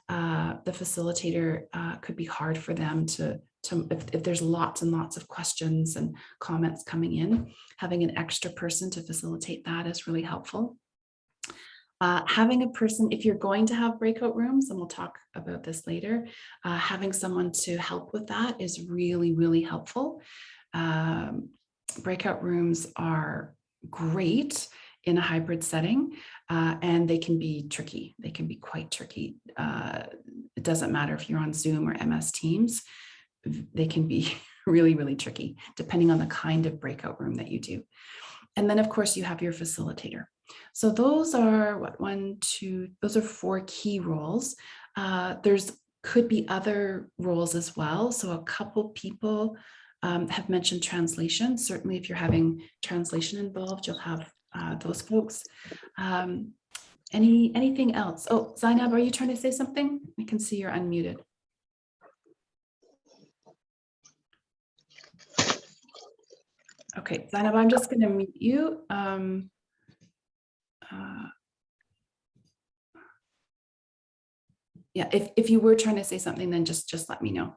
The facilitator could be hard for them to if there's lots and lots of questions and comments coming in, having an extra person to facilitate that is really helpful. Having a person, if you're going to have breakout rooms, and we'll talk about this later, having someone to help with that is really, really helpful. Breakout rooms are great in a hybrid setting, and they can be tricky. They can be quite tricky. It doesn't matter if you're on Zoom or MS Teams. They can be really, really tricky, depending on the kind of breakout room that you do. And then, of course, you have your facilitator. So those are those are 4 key roles. There's could be other roles as well. So a couple people have mentioned translation. Certainly, if you're having translation involved, you'll have those folks. Anything else? Oh, Zainab, are you trying to say something? I can see you're unmuted. Okay, Zainab, I'm just going to mute you. Yeah, if you were trying to say something, then just let me know.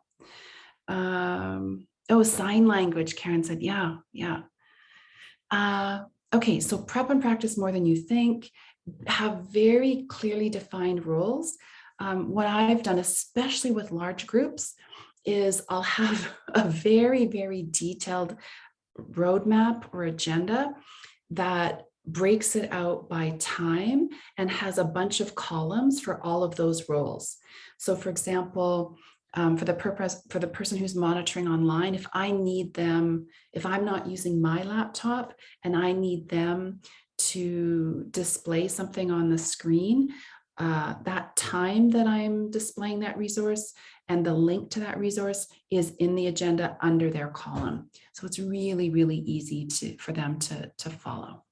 Oh, sign language, Karen said, yeah. Okay, so prep and practice more than you think. Have very clearly defined roles. What I've done, especially with large groups, is I'll have a very, very detailed roadmap or agenda that breaks it out by time and has a bunch of columns for all of those roles. So for example, for the person who's monitoring online, if I'm not using my laptop and I need them to display something on the screen, that time that I'm displaying that resource and the link to that resource is in the agenda under their column. So it's really, really easy for them to follow.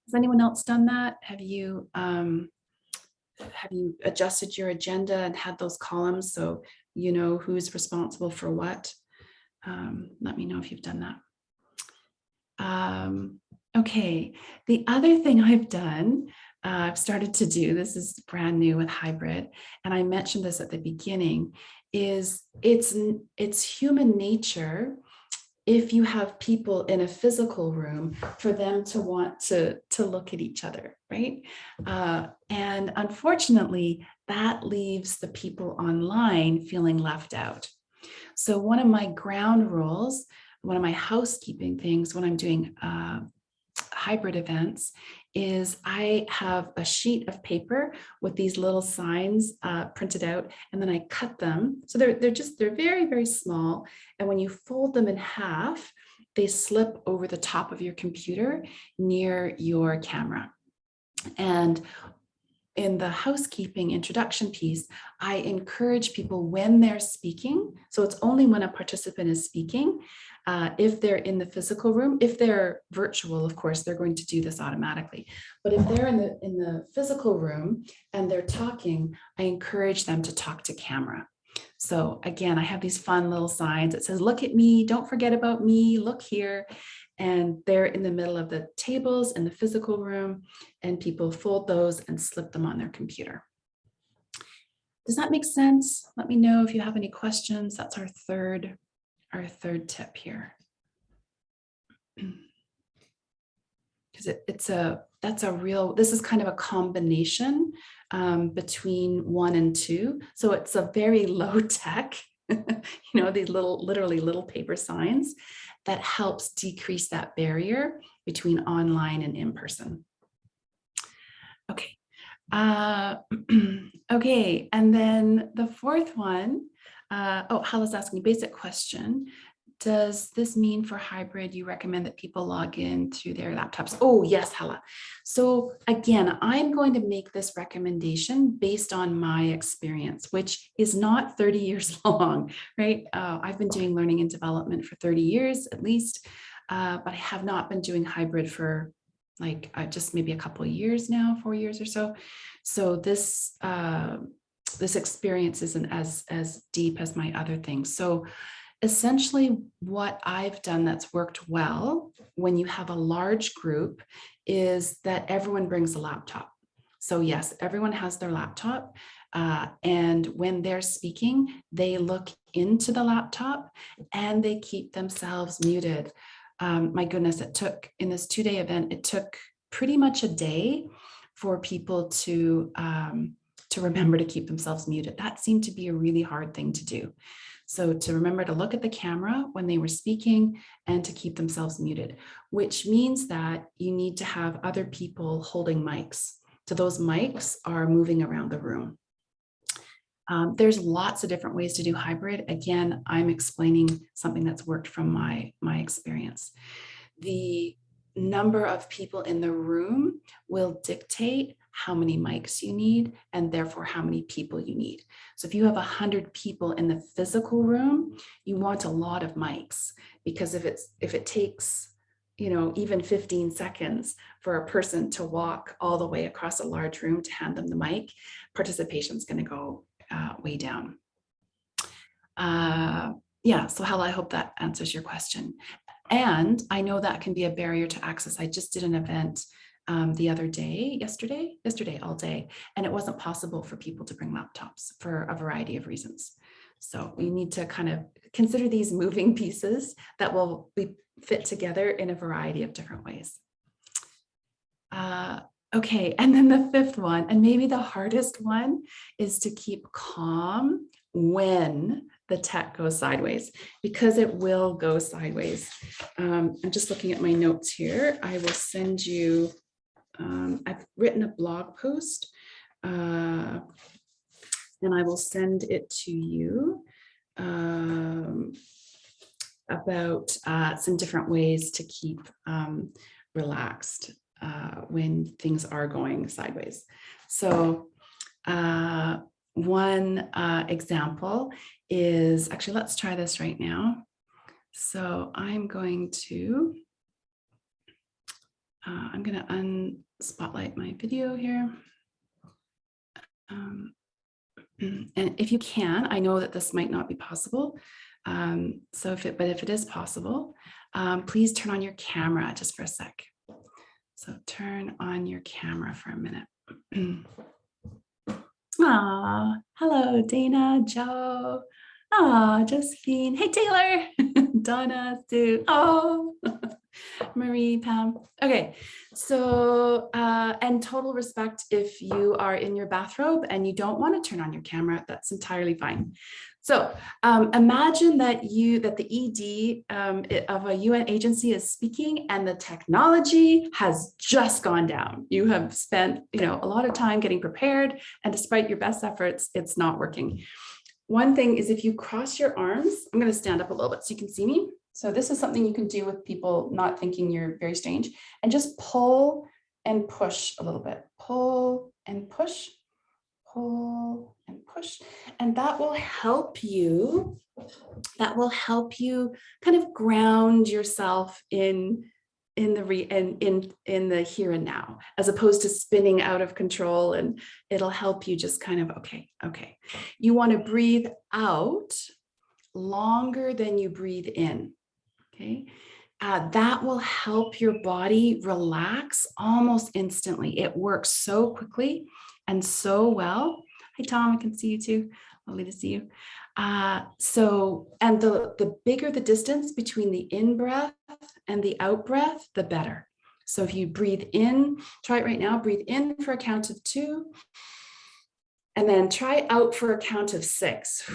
Has anyone else done that? Have you adjusted your agenda and had those columns so you know who's responsible for what? Let me know if you've done that. Okay, the other thing I've done, I've started to do, this is brand new with hybrid, and I mentioned this at the beginning, is it's human nature, if you have people in a physical room, for them to want to look at each other, right? And unfortunately, that leaves the people online feeling left out. So one of my ground rules, one of my housekeeping things when I'm doing hybrid events is I have a sheet of paper with these little signs printed out, and then I cut them. So they're very, very small. And when you fold them in half, they slip over the top of your computer near your camera. And in the housekeeping introduction piece, I encourage people when they're speaking, so it's only when a participant is speaking, if they're in the physical room. If they're virtual, of course, they're going to do this automatically. But if they're in the physical room and they're talking, I encourage them to talk to camera. So again, I have these fun little signs that says, look at me, don't forget about me, look here. And they're in the middle of the tables in the physical room, and people fold those and slip them on their computer. Does that make sense? Let me know if you have any questions. That's our third tip here. Because this is kind of a combination between 1 and 2. So it's a very low tech, these literally little paper signs that helps decrease that barrier between online and in person. Okay. Okay, and then the fourth one, Hala's asking a basic question. Does this mean for hybrid, you recommend that people log in through their laptops? Oh, yes, Hala. So again, I'm going to make this recommendation based on my experience, which is not 30 years long, right? I've been doing learning and development for 30 years at least, but I have not been doing hybrid for like just maybe a couple of years now, 4 years or so. So this experience isn't as deep as my other things. So essentially what I've done that's worked well when you have a large group is that everyone brings a laptop. So yes, everyone has their laptop. And when they're speaking, they look into the laptop and they keep themselves muted. My goodness, in this 2-day event, it took pretty much a day for people to remember to keep themselves muted. That seemed to be a really hard thing to do. So to remember to look at the camera when they were speaking and to keep themselves muted, which means that you need to have other people holding mics. So those mics are moving around the room. There's lots of different ways to do hybrid. Again, I'm explaining something that's worked from my experience. The number of people in the room will dictate how many mics you need and therefore how many people you need. So if you have 100 people in the physical room, you want a lot of mics, because if it takes even 15 seconds for a person to walk all the way across a large room to hand them the mic, participation is going to go way down. Yeah, so Hala, I hope that answers your question. And I know that can be a barrier to access. I just did an event the other day, yesterday all day, and it wasn't possible for people to bring laptops for a variety of reasons. So we need to kind of consider these moving pieces that will be fit together in a variety of different ways. Okay, and then the fifth one, and maybe the hardest one, is to keep calm when the tech goes sideways, because it will go sideways. I'm just looking at my notes here. I will send you, I've written a blog post and I will send it to you about some different ways to keep relaxed when things are going sideways. So one example is, actually, let's try this right now. So I'm going to unspotlight my video here. And if you can, I know that this might not be possible. So if it is possible, please turn on your camera just for a sec. So turn on your camera for a minute. Hello, Dana, Joe. Josephine. Hey, Taylor. Donna, Sue. Marie, Pam. Okay, so and total respect if you are in your bathrobe and you don't want to turn on your camera, that's entirely fine. So imagine that the ED of a UN agency is speaking and the technology has just gone down. You have spent a lot of time getting prepared, and despite your best efforts, it's not working. One thing is, if you cross your arms, I'm going to stand up a little bit so you can see me. So this is something you can do with people not thinking you're very strange, and just pull and push a little bit. Pull and push, pull and push. And that will help you kind of ground yourself in the here and now, as opposed to spinning out of control, and it'll help you just kind of, okay. You want to breathe out longer than you breathe in. Okay, that will help your body relax almost instantly. It works so quickly and so well. Hey, Tom, I can see you too. Lovely to see you. So, and the bigger the distance between the in breath and the out breath, the better. So if you breathe in, try it right now, breathe in for a count of 2, and then try out for a count of 6.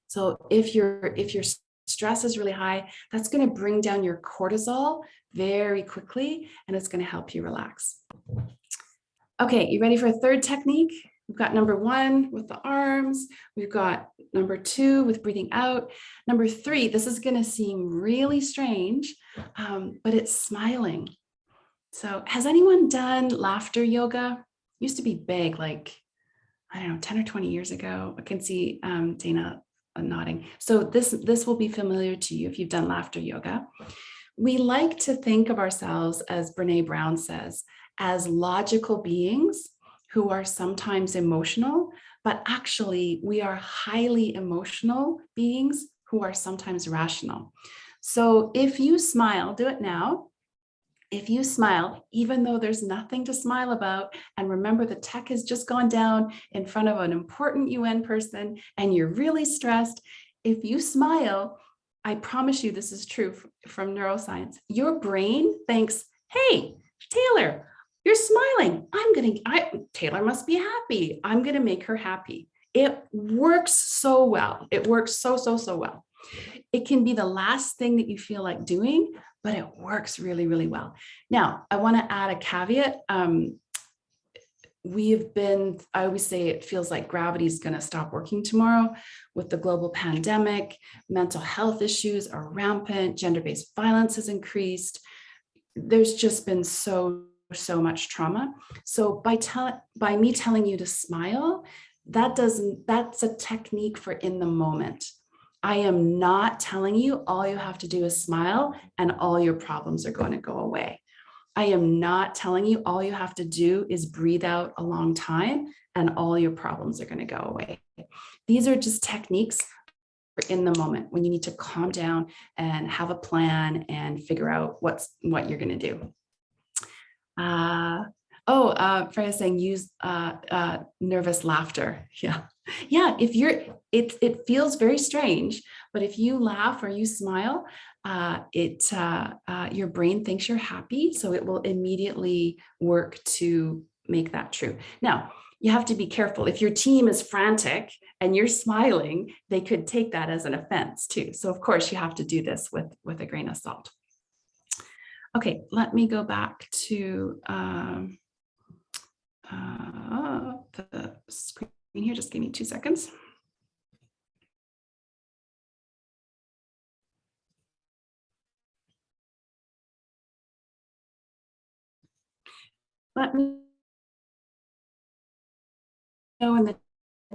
So if your stress is really high, that's going to bring down your cortisol very quickly, and it's going to help you relax. Okay, you ready for a third technique? We've got number 1 with the arms. We've got number 2 with breathing out. Number 3, this is going to seem really strange, but it's smiling. So has anyone done laughter yoga? Used to be big, like, I don't know, 10 or 20 years ago. I can see Dana nodding. So this will be familiar to you if you've done laughter yoga. We like to think of ourselves, as Brene Brown says, as logical beings who are sometimes emotional, but actually we are highly emotional beings who are sometimes rational. So if you smile, do it now. If you smile, even though there's nothing to smile about, and remember the tech has just gone down in front of an important UN person and you're really stressed, if you smile, I promise you this is true from neuroscience, your brain thinks, hey, Taylor, you're smiling. Taylor must be happy. I'm going to make her happy. It works so well. It works so well. It can be the last thing that you feel like doing, but it works really, really well. Now, I want to add a caveat. I always say it feels like gravity is going to stop working tomorrow with the global pandemic. Mental health issues are rampant. Gender-based violence has increased. There's just been so much trauma. So by me telling you to smile, that's a technique for in the moment. I am not telling you all you have to do is smile and all your problems are going to go away. I am not telling you all you have to do is breathe out a long time and all your problems are going to go away. These are just techniques for in the moment when you need to calm down and have a plan and figure out what you're going to do. Freya's saying use nervous laughter. Yeah, it feels very strange, but if you laugh or you smile, your brain thinks you're happy, so it will immediately work to make that true. Now, you have to be careful. If your team is frantic and you're smiling, they could take that as an offense too. So of course you have to do this with a grain of salt. Okay, let me go back to the screen here. Just give me 2 seconds. Let me know in the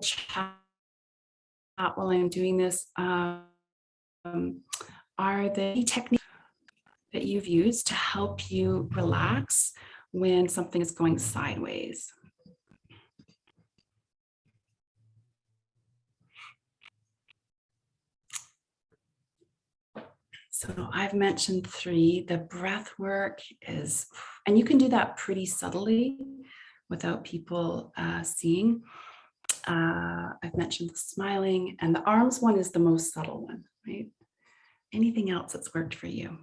chat while I'm doing this. Are there any techniques that you've used to help you relax when something is going sideways? So I've mentioned 3. The breath work is, and you can do that pretty subtly without people seeing. I've mentioned the smiling, and the arms one is the most subtle one, right? Anything else that's worked for you?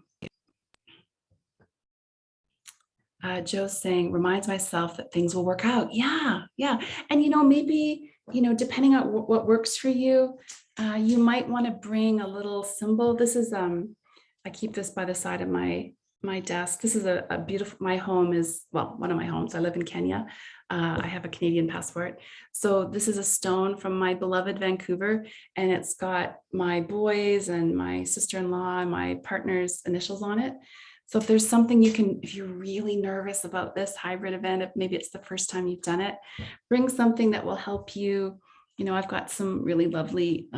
Joe's saying, reminds myself that things will work out. Yeah. And, maybe, depending on what works for you, you might want to bring a little symbol. This is, I keep this by the side of my desk. This is a beautiful, my home is, well, one of my homes. I live in Kenya. I have a Canadian passport. So this is a stone from my beloved Vancouver, and it's got my boys and my sister-in-law and my partner's initials on it. So if there's something you can, if you're really nervous about this hybrid event, if maybe it's the first time you've done it, bring something that will help you. I've got some really lovely,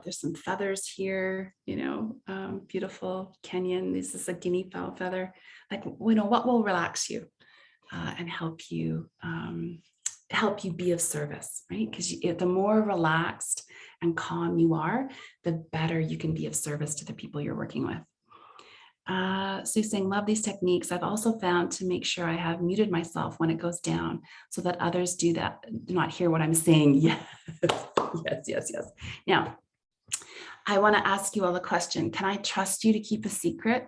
there's some feathers here, beautiful Kenyan. This is a guinea fowl feather. Like, what will relax you and help you be of service, right? Because the more relaxed and calm you are, the better you can be of service to the people you're working with. Sue saying, love these techniques. I've also found to make sure I have muted myself when it goes down so that others do not hear what I'm saying. Yes, yes, yes, yes. Now, I want to ask you all a question. Can I trust you to keep a secret?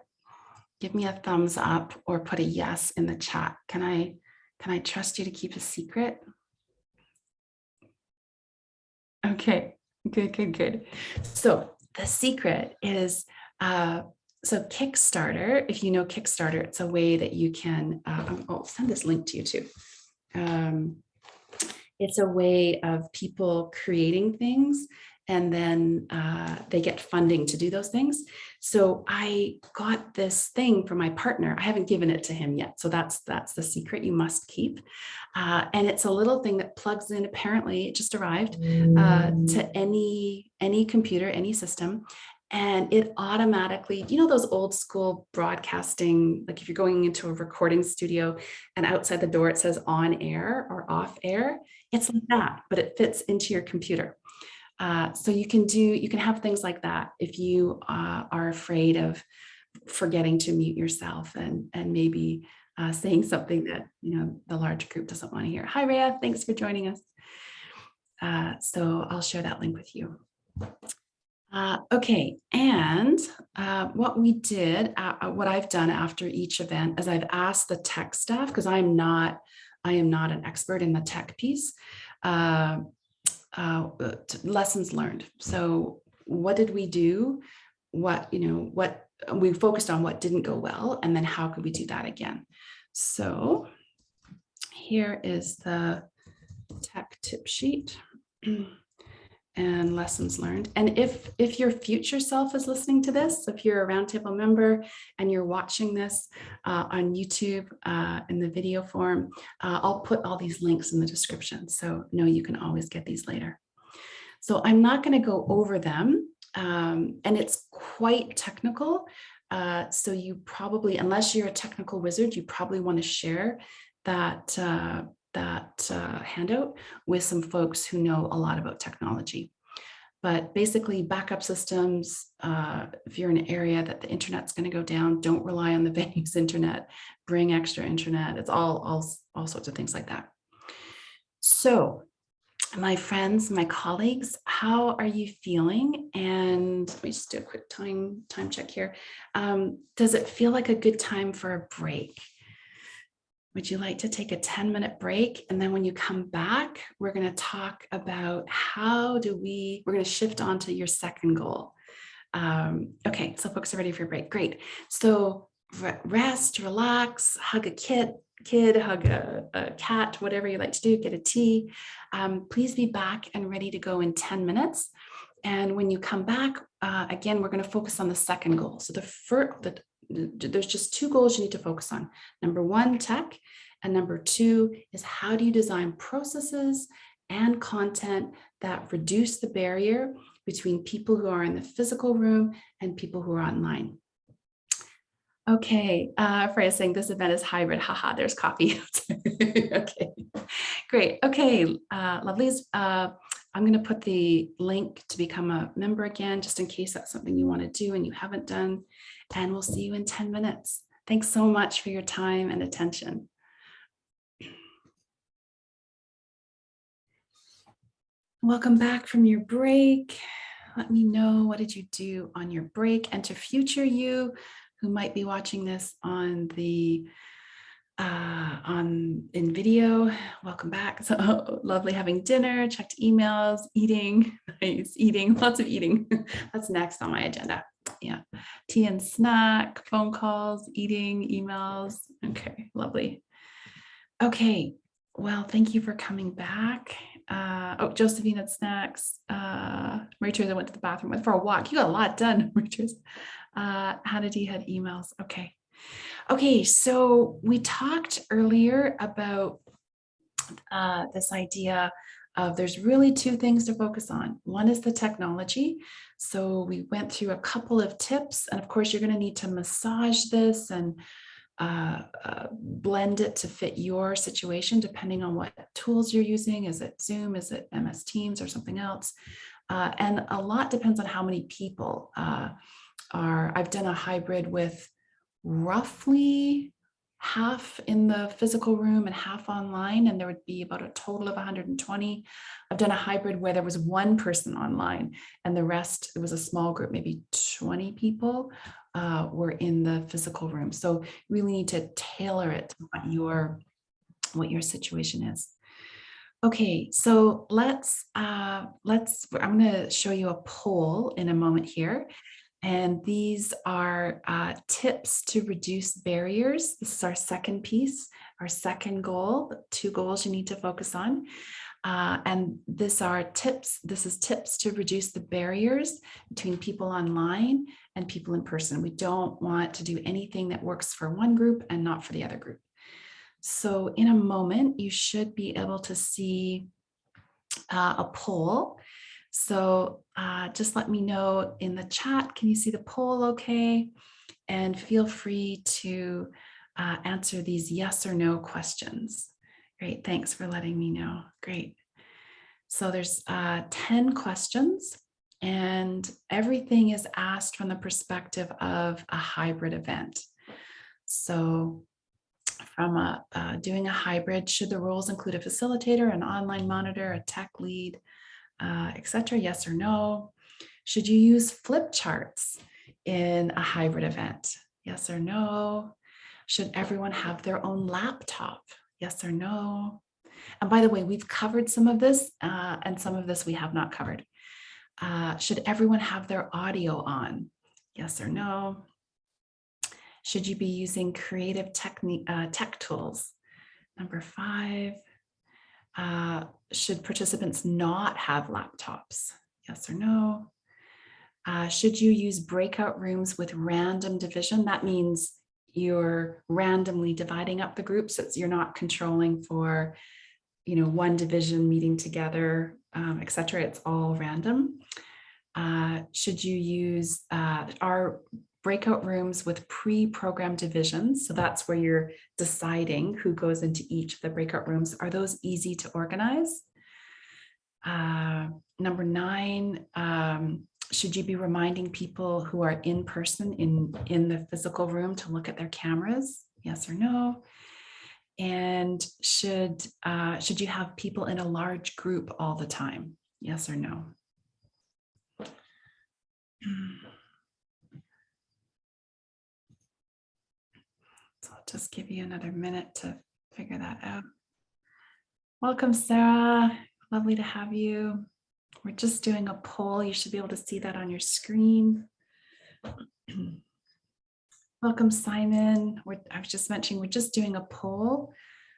Give me a thumbs up or put a yes in the chat. Can I trust you to keep a secret? Okay, good, good, good. So the secret is, so Kickstarter, if you know Kickstarter, it's a way that you can, I'll send this link to you too. It's a way of people creating things and then they get funding to do those things. So I got this thing for my partner. I haven't given it to him yet. So that's the secret you must keep. And it's a little thing that plugs in, apparently it just arrived, to any computer, any system. And it automatically, you know, those old school broadcasting, like if you're going into a recording studio and outside the door, it says on air or off air, it's like that, but it fits into your computer. So you can have things like that if you are afraid of forgetting to mute yourself and maybe saying something that, you know, the large group doesn't want to hear. Hi, Rhea, thanks for joining us. So I'll share that link with you. Okay, and what we did, what I've done after each event is I've asked the tech staff, because I am not an expert in the tech piece, lessons learned. So what did we do? What we focused on, what didn't go well, and then how could we do that again? So here is the tech tip sheet. And lessons learned. And if your future self is listening to this, if you're a Roundtable member and you're watching this on YouTube in the video form, I'll put all these links in the description. So know you can always get these later. So I'm not going to go over them. And it's quite technical. So you probably, unless you're a technical wizard, you probably want to share that handout with some folks who know a lot about technology. But basically, backup systems, if you're in an area that the internet's going to go down, don't rely on the venue's internet, bring extra internet. It's all sorts of things like that. So my friends, my colleagues, how are you feeling? And let me just do a quick time check here. Does it feel like a good time for a break? Would you like to take a 10-minute break? And then when you come back, we're going to talk about we're going to shift on to your second goal. Okay, so folks are ready for a break. Great. So rest, relax, hug a kid, hug a cat, whatever you like to do, get a tea. Please be back and ready to go in 10 minutes. And when you come back, again, we're going to focus on the second goal. So there's just two goals you need to focus on. Number one, tech, and number two is how do you design processes and content that reduce the barrier between people who are in the physical room and people who are online. Okay, Freya saying this event is hybrid. Haha, there's coffee. Okay, great. Okay, lovelies. I'm going to put the link to become a member again, just in case that's something you want to do and you haven't done. And we'll see you in 10 minutes. Thanks so much for your time and attention. Welcome back from your break. Let me know, what did you do on your break? And to future you who might be watching this on the in video, welcome back. So lovely having dinner, checked emails, eating, nice, eating, lots of eating. That's next on my agenda. Yeah, tea and snack, phone calls, eating, emails. Okay, lovely. Okay, well, thank you for coming back. Oh, Josephine had snacks. Marie-Therese, I went to the bathroom, went for a walk. You got a lot done, Marie-Therese. Hannity had emails. Okay. Okay, so we talked earlier about this idea of there's really two things to focus on. One is the technology. So we went through a couple of tips, and of course you're going to need to massage this and blend it to fit your situation, depending on what tools you're using. Is it Zoom? Is it MS Teams or something else? And a lot depends on how many people I've done a hybrid with roughly half in the physical room and half online, and there would be about a total of 120. I've done a hybrid where there was one person online and the rest, it was a small group, maybe 20 people were in the physical room. So really need to tailor it to what your situation is. Okay, so I'm going to show you a poll in a moment here. And these are tips to reduce barriers. This is our second piece, our second goal, 2 goals you need to focus on. And this is tips to reduce the barriers between people online and people in person. We don't want to do anything that works for one group and not for the other group. So in a moment, you should be able to see a poll. So just let me know in the chat, can you see the poll okay? And feel free to answer these yes or no questions. Great, thanks for letting me know. Great. So there's 10 questions and everything is asked from the perspective of a hybrid event. So from doing a hybrid, should the roles include a facilitator, an online monitor, a tech lead, etc.? Yes or no? Should you use flip charts in a hybrid event? Yes or no? Should everyone have their own laptop? Yes or no? And by the way, we've covered some of this and some of this we have not covered. Should everyone have their audio on? Yes or no? Should you be using creative tech tools? Number 5, should participants not have laptops? Yes or no? Should you use breakout rooms with random division? That means you're randomly dividing up the groups. So you're not controlling for, one division meeting together, etc. It's all random. Should you use our breakout rooms with pre-programmed divisions? So that's where you're deciding who goes into each of the breakout rooms. Are those easy to organize? Number 9, should you be reminding people who are in person in the physical room to look at their cameras? Yes or no? And should you have people in a large group all the time? Yes or no? So I'll just give you another minute to figure that out. Welcome, Sarah. Lovely to have you. We're just doing a poll. You should be able to see that on your screen. Welcome, Simon. I was just mentioning, we're just doing a poll.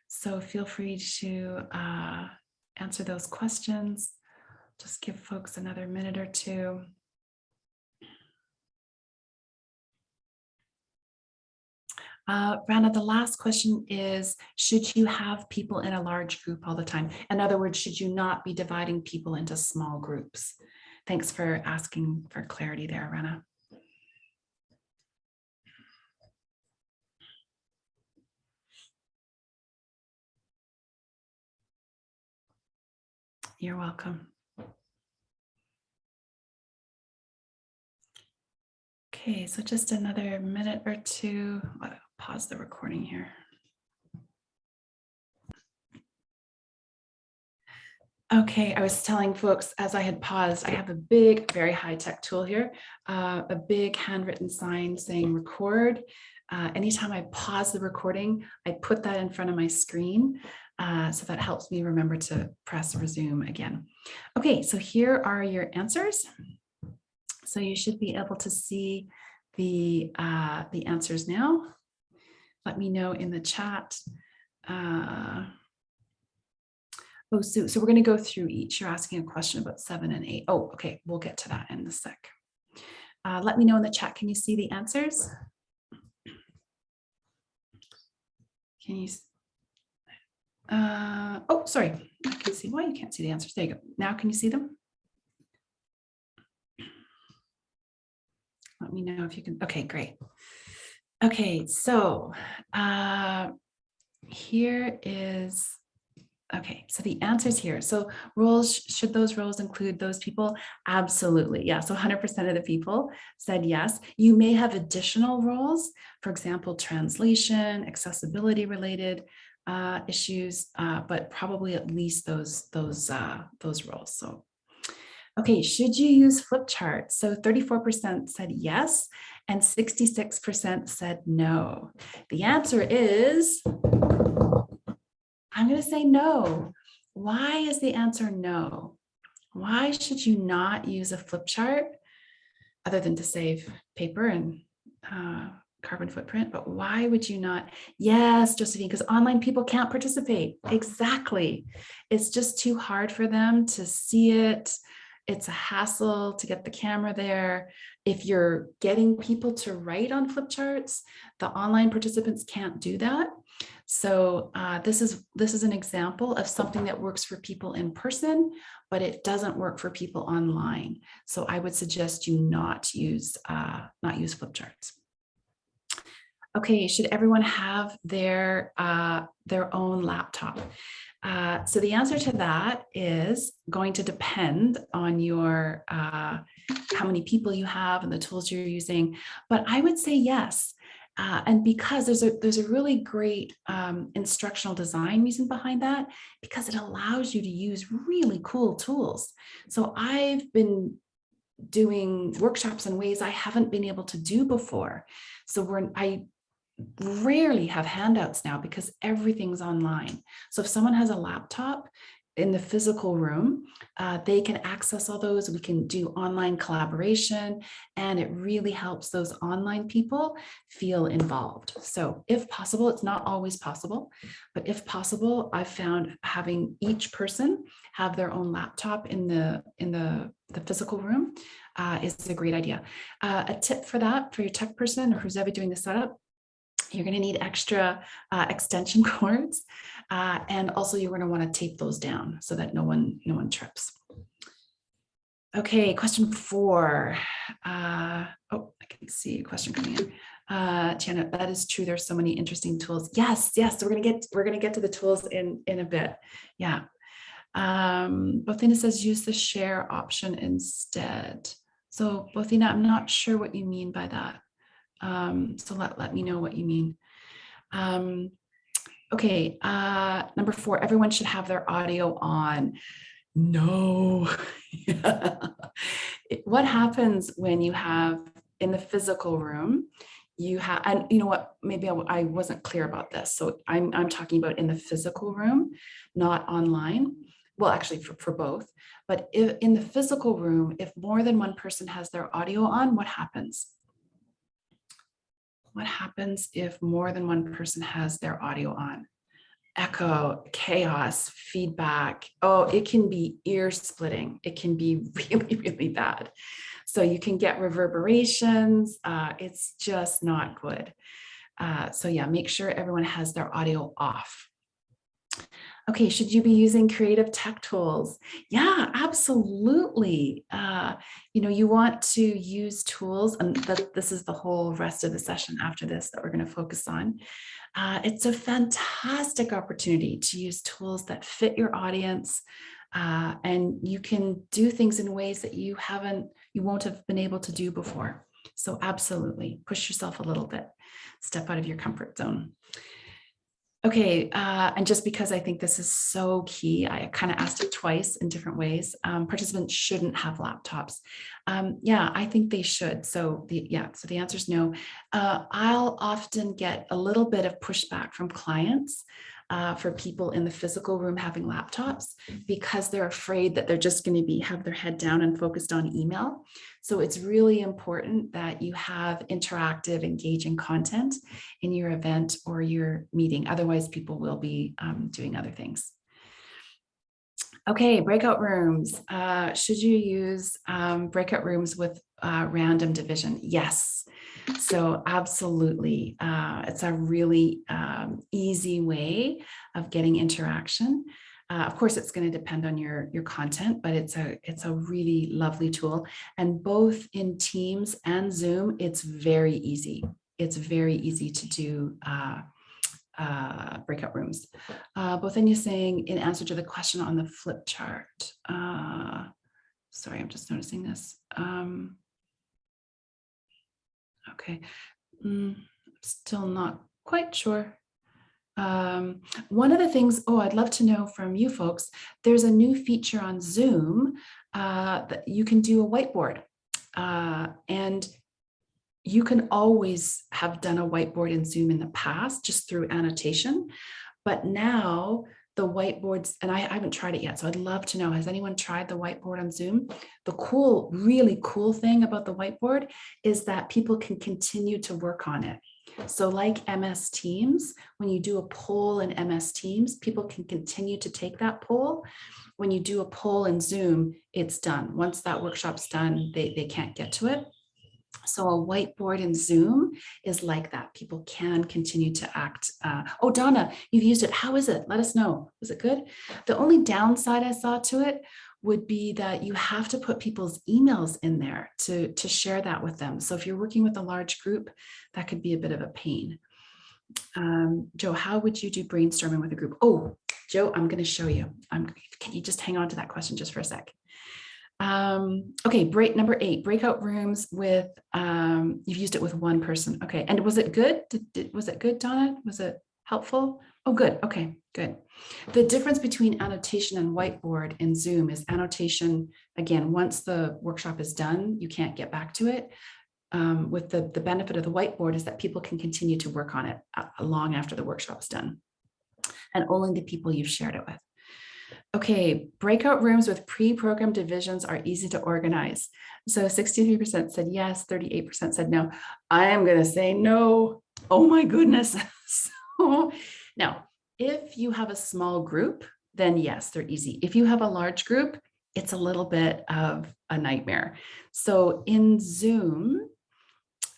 So feel free to answer those questions. Just give folks another minute or 2. Rana, the last question is, should you have people in a large group all the time? In other words, should you not be dividing people into small groups? Thanks for asking for clarity there, Rana. You're welcome. Okay, so just another minute or 2. I'll pause the recording here. Okay, I was telling folks as I had paused, I have a big, very high-tech tool here, a big handwritten sign saying record. Anytime I pause the recording, I put that in front of my screen. So that helps me remember to press resume again. Okay, so here are your answers. So you should be able to see the answers now. Let me know in the chat. So we're going to go through each. You're asking a question about 7 and 8. Oh, okay, we'll get to that in a sec. Let me know in the chat. Can you see the answers? Can you? Oh, sorry. I can see why you can't see the answers. There you go. Now can you see them? Let me know if you can. Okay, great. Okay, so here is Okay, so the answer's here. So roles, should those roles include those people? Absolutely, yeah. So 100% of the people said yes. You may have additional roles, for example, translation, accessibility related issues, but probably at least those roles. So, okay, should you use flip charts? So 34% said yes, and 66% said no. The answer is, I'm going to say no. Why is the answer no? Why should you not use a flip chart other than to save paper and carbon footprint? But why would you not? Yes, Josephine, because online people can't participate. Exactly. It's just too hard for them to see it. It's a hassle to get the camera there. If you're getting people to write on flip charts, the online participants can't do that. So this is an example of something that works for people in person, but it doesn't work for people online. So I would suggest you not use flip charts. Okay, should everyone have their own laptop? So the answer to that is going to depend on your how many people you have and the tools you're using. But I would say yes. And because there's a really great instructional design reason behind that, because it allows you to use really cool tools. So I've been doing workshops in ways I haven't been able to do before. So I rarely have handouts now because everything's online. So if someone has a laptop in the physical room, they can access all those. We can do online collaboration, and it really helps those online people feel involved. So if possible, it's not always possible, but if possible, I've found having each person have their own laptop in the physical room is a great idea. A tip for that, for your tech person or who's ever doing the setup, you're going to need extra extension cords, and also you're going to want to tape those down so that no one trips. Okay, question 4. I can see a question coming in. Tiana, that is true. There's so many interesting tools. Yes. So we're gonna get to the tools in a bit. Yeah. Bothina says use the share option instead. So Bothina, I'm not sure what you mean by that. So let me know what you mean. Okay, number 4, everyone should have their audio on. No. What happens when you have in the physical room, you have, and you know what, maybe I wasn't clear about this. So I'm talking about in the physical room, not online. Well, actually for both, but if in the physical room, if more than one person has their audio on, what happens? What happens if more than one person has their audio on? Echo, chaos, feedback. Oh, it can be ear splitting. It can be really, really bad. So you can get reverberations. It's just not good. So yeah, make sure everyone has their audio off. Okay, should you be using creative tech tools? Yeah, absolutely. You want to use tools, and this is the whole rest of the session after this that we're going to focus on. It's a fantastic opportunity to use tools that fit your audience, and you can do things in ways that you won't have been able to do before. So absolutely, push yourself a little bit, step out of your comfort zone. Okay, and just because I think this is so key, I kind of asked it twice in different ways. Participants shouldn't have laptops. Yeah, I think they should. So the answer is no. I'll often get a little bit of pushback from clients for people in the physical room having laptops because they're afraid that they're just going to have their head down and focused on email. So it's really important that you have interactive, engaging content in your event or your meeting. Otherwise, people will be doing other things. Okay, breakout rooms. Should you use breakout rooms with random division? Yes. So absolutely. It's a really easy way of getting interaction. Of course, it's going to depend on your content, but it's a really lovely tool. And both in Teams and Zoom, it's very easy. It's very easy to do breakout rooms. Bothania saying in answer to the question on the flip chart. Sorry, I'm just noticing this. Okay, still not quite sure. One of the things, I'd love to know from you folks, there's a new feature on Zoom that you can do a whiteboard. And you can always have done a whiteboard in Zoom in the past, just through annotation. But now the whiteboards, and I haven't tried it yet, so I'd love to know, has anyone tried the whiteboard on Zoom? The really cool thing about the whiteboard is that people can continue to work on it. So like MS Teams, when you do a poll in MS Teams, people can continue to take that poll. When you do a poll in Zoom, it's done. Once that workshop's done, they can't get to it. So a whiteboard in Zoom is like that. People can continue to act. Donna, you've used it. How is it? Let us know. Was it good? The only downside I saw to it would be that you have to put people's emails in there to share that with them. So if you're working with a large group, that could be a bit of a pain. Joe, how would you do brainstorming with a group? Oh, Joe, I'm going to show you. Can you just hang on to that question just for a sec? Okay, number 8, breakout rooms with, you've used it with one person. Okay, and was it good? Was it good, Donna? Was it helpful? Oh, good. Okay, good. The difference between annotation and whiteboard in Zoom is annotation, again, once the workshop is done, you can't get back to it. With the benefit of the whiteboard is that people can continue to work on it long after the workshop is done, and only the people you've shared it with. Okay, breakout rooms with pre-programmed divisions are easy to organize. So 63% said yes, 38% said no. I am going to say no. Oh my goodness. So now, if you have a small group, then yes, they're easy. If you have a large group, it's a little bit of a nightmare. So in Zoom,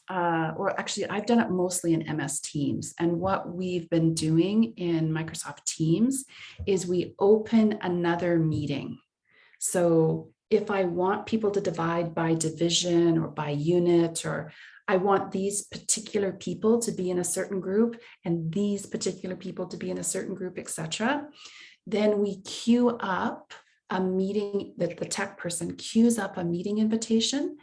or actually I've done it mostly in MS Teams. And what we've been doing in Microsoft Teams is we open another meeting. So if I want people to divide by division or by unit, or I want these particular people to be in a certain group and these particular people to be in a certain group, etc., then we queue up a meeting, that the tech person queues up a meeting invitation,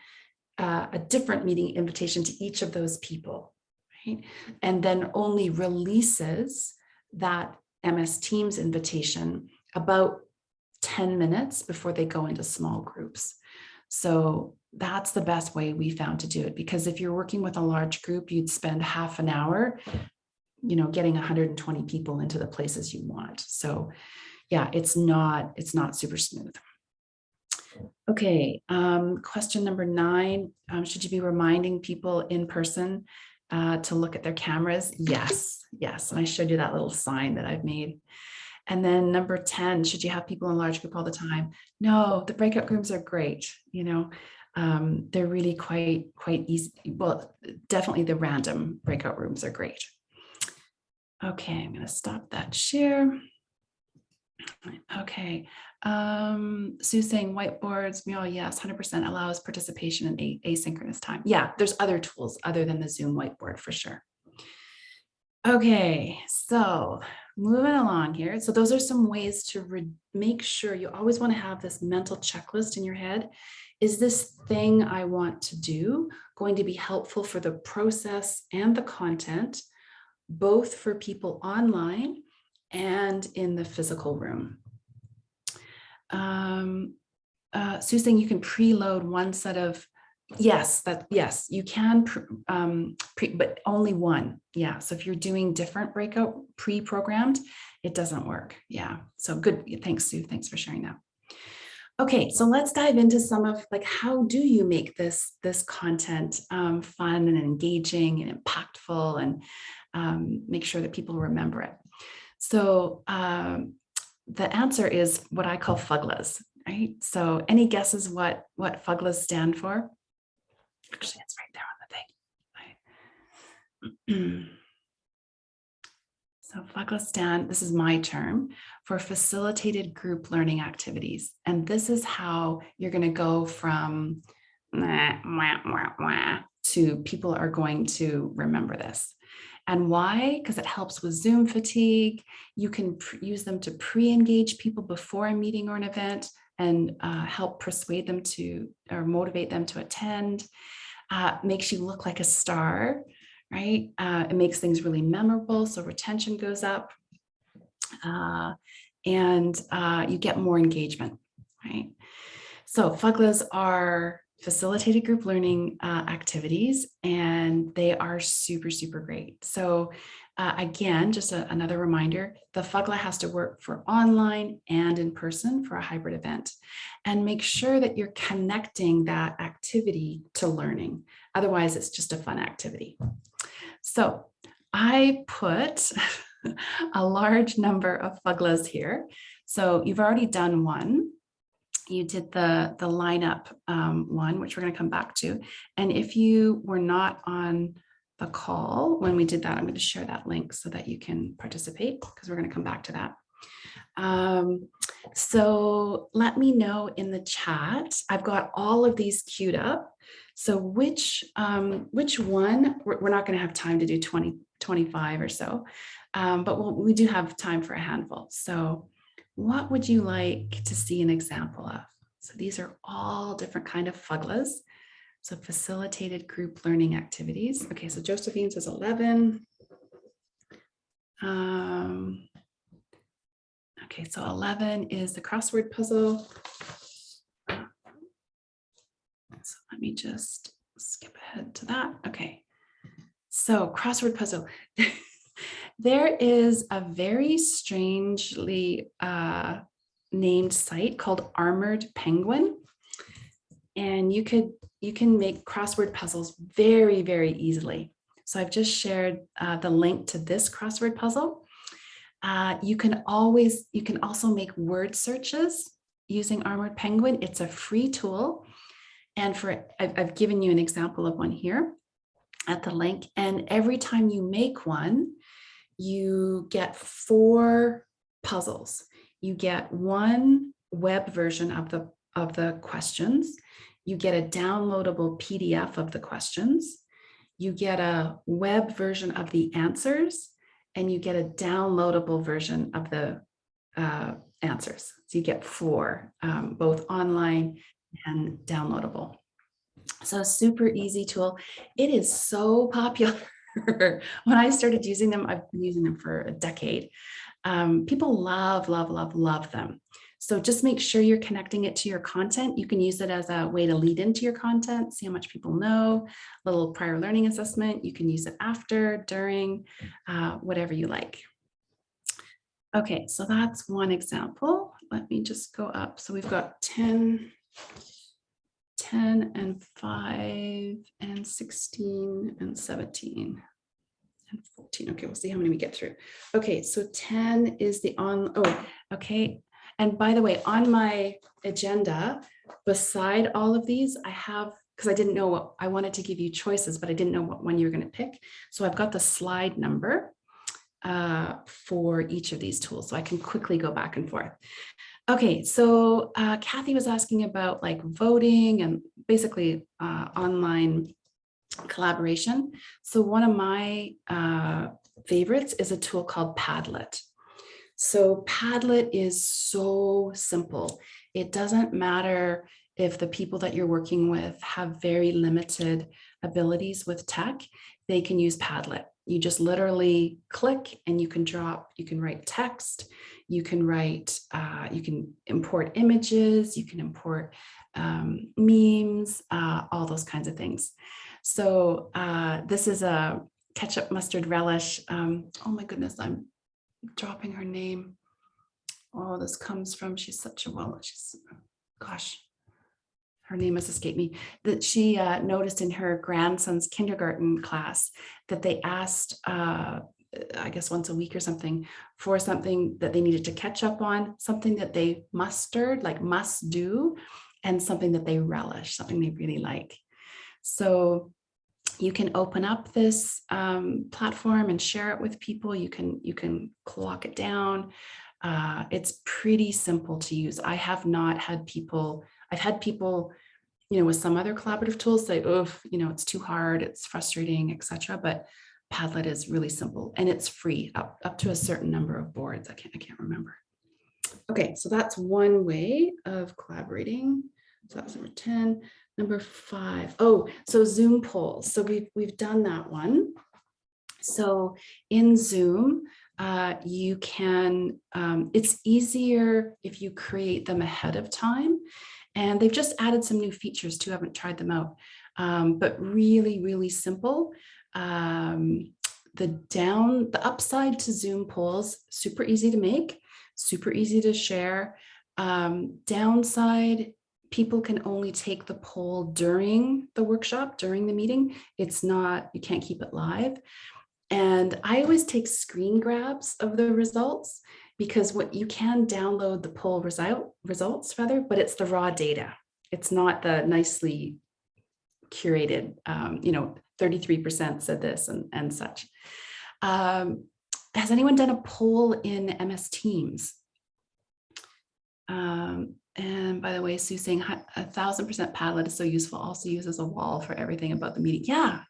a different meeting invitation to each of those people, right? And then only releases that MS Teams invitation about 10 minutes before they go into small groups. So that's the best way we found to do it, because if you're working with a large group, you'd spend half an hour, getting 120 people into the places you want. So yeah, it's not super smooth. Okay, question number 9, should you be reminding people in person to look at their cameras? Yes, and I showed you that little sign that I've made. And then number 10, should you have people in large group all the time? No, the breakout rooms are great. They're really quite easy. Well, definitely the random breakout rooms are great. Okay, I'm going to stop that share. Okay, Sue's saying whiteboards, yes, 100% allows participation in asynchronous time. Yeah, there's other tools other than the Zoom whiteboard for sure. Okay, so moving along here. So those are some ways to make sure you always want to have this mental checklist in your head. Is this thing I want to do going to be helpful for the process and the content, both for people online and in the physical room? Sue's saying you can preload one set of, yes, you can, but only one. Yeah, so if you're doing different breakout pre-programmed, it doesn't work. Yeah, so good. Thanks, Sue. Thanks for sharing that. Okay, so let's dive into some of how do you make this content fun and engaging and impactful, and make sure that people remember it. So the answer is what I call FGLAs, right? So any guesses what FGLAs stand for? Actually, it's right there on the thing. So FGLAs stand, this is my term, for facilitated group learning activities. And this is how you're going to go from to people are going to remember this. And why? Because it helps with Zoom fatigue. You can use them to pre-engage people before a meeting or an event and help persuade them to or motivate them to attend. Makes you look like a star, right? It makes things really memorable, so retention goes up, and you get more engagement, right? So FGLAs are facilitated group learning activities, and they are super, super great. So again, just another reminder, the FGLA has to work for online and in person for a hybrid event. And make sure that you're connecting that activity to learning. Otherwise, it's just a fun activity. So I put a large number of FGLAs here. So you've already done one. You did the lineup one, which we're going to come back to. And if you were not on the call when we did that, I'm going to share that link so that you can participate, because we're going to come back to that. So let me know in the chat. I've got all of these queued up. So which one, we're not going to have time to do 20, 25 or so, but we do have time for a handful. So what would you like to see an example of? So these are all different kind of FGLAs. So facilitated group learning activities. Okay, so Josephine says 11. Okay, so 11 is the crossword puzzle. So let me just skip ahead to that. Okay, so crossword puzzle. There is a very strangely named site called Armored Penguin, and you can make crossword puzzles very, very easily. So I've just shared the link to this crossword puzzle. You can also make word searches using Armored Penguin. It's a free tool, and I've given you an example of one here at the link. And every time you make one, you get 4 puzzles. You get one web version of the questions. You get a downloadable PDF of the questions. You get a web version of the answers, and you get a downloadable version of the answers. So you get 4, both online and downloadable. So super easy tool. It is so popular. When I started using them, I've been using them for a decade. People love, love, love, love them. So just make sure you're connecting it to your content. You can use it as a way to lead into your content, see how much people know, a little prior learning assessment. You can use it after, during, whatever you like. Okay, so that's one example. Let me just go up. So we've got 10 and 5 and 16 and 17 and 14. Okay, we'll see how many we get through. Okay, so 10 is okay. And by the way, on my agenda, beside all of these, I have, because I didn't know what, I wanted to give you choices, but I didn't know what one you were going to pick. So I've got the slide number for each of these tools, so I can quickly go back and forth. Okay, so Kathy was asking about like voting and basically online collaboration. So one of my favorites is a tool called Padlet. So Padlet is so simple. It doesn't matter if the people that you're working with have very limited abilities with tech, they can use Padlet. You just literally click and you can write text, you can write, you can import images, you can import memes, all those kinds of things. So this is a ketchup mustard relish. Oh my goodness, I'm dropping her name. Oh, this comes from, she's such a gosh, her name has escaped me, that she noticed in her grandson's kindergarten class that they asked, I guess once a week or something, for something that they needed to catch up on, something that they mustered, like must do, and something that they relish, something they really like. So you can open up this platform and share it with people. You can lock it down. It's pretty simple to use. I've had people, with some other collaborative tools say, oh, it's too hard, it's frustrating, etc. But Padlet is really simple and it's free up to a certain number of boards. I can't remember. Okay, so that's one way of collaborating. So that was number 10. Number 5. Oh, so Zoom polls. So we've done that one. So in Zoom, you can, it's easier if you create them ahead of time. And they've just added some new features too. I haven't tried them out, but really, really simple. The upside to Zoom polls, super easy to make, super easy to share. Downside, people can only take the poll during the workshop, during the meeting. It's not, you can't keep it live. And I always take screen grabs of the results because what you can download the poll results rather, but it's the raw data. It's not the nicely curated, 33% said this and such. Has anyone done a poll in MS Teams? And by the way, Sue's saying 1000% Padlet is so useful, also uses a wall for everything about the meeting. Yeah.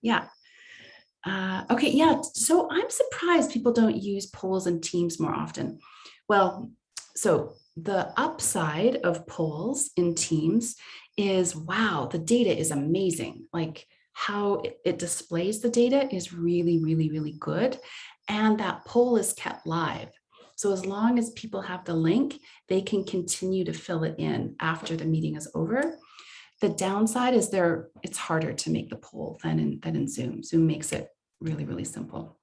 Okay, yeah, so I'm surprised people don't use polls in Teams more often. Well, so the upside of polls in Teams is, wow, the data is amazing. Like how it displays the data is really, really, really good. And that poll is kept live. So as long as people have the link, they can continue to fill it in after the meeting is over. The downside is it's harder to make the poll than in Zoom. Zoom makes it really, really simple.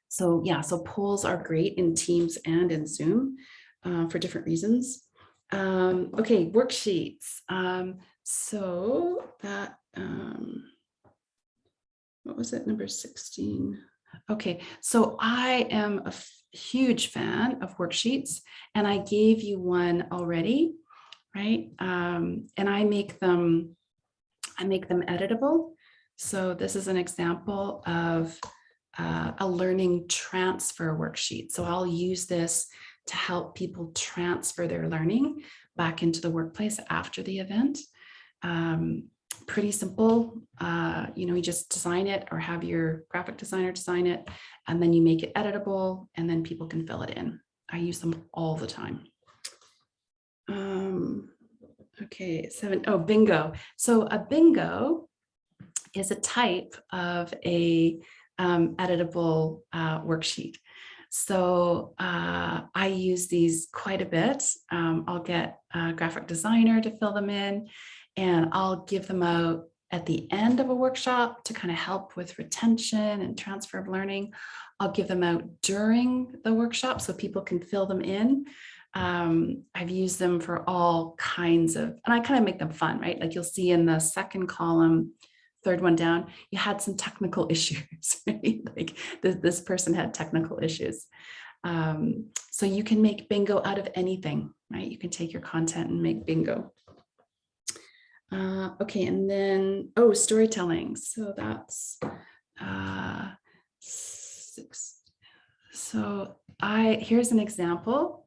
So yeah, so polls are great in Teams and in Zoom for different reasons. Okay, worksheets. So that, what was it, number 16? Okay, so I am a huge fan of worksheets and I gave you one already, right? And I make them editable. So this is an example of a learning transfer worksheet. So I'll use this to help people transfer their learning back into the workplace after the event. Pretty simple. You just design it or have your graphic designer design it, and then you make it editable, and then people can fill it in. I use them all the time. Okay, bingo. So a bingo is a type of a editable worksheet. So I use these quite a bit. I'll get a graphic designer to fill them in, and I'll give them out at the end of a workshop to kind of help with retention and transfer of learning. I'll give them out during the workshop so people can fill them in. I've used them for all kinds of, and I kind of make them fun, right? Like you'll see in the second column, third one down, you had some technical issues, right? Like this person had technical issues. So you can make bingo out of anything, right? You can take your content and make bingo. Okay, and then, storytelling. So that's 6. So here's an example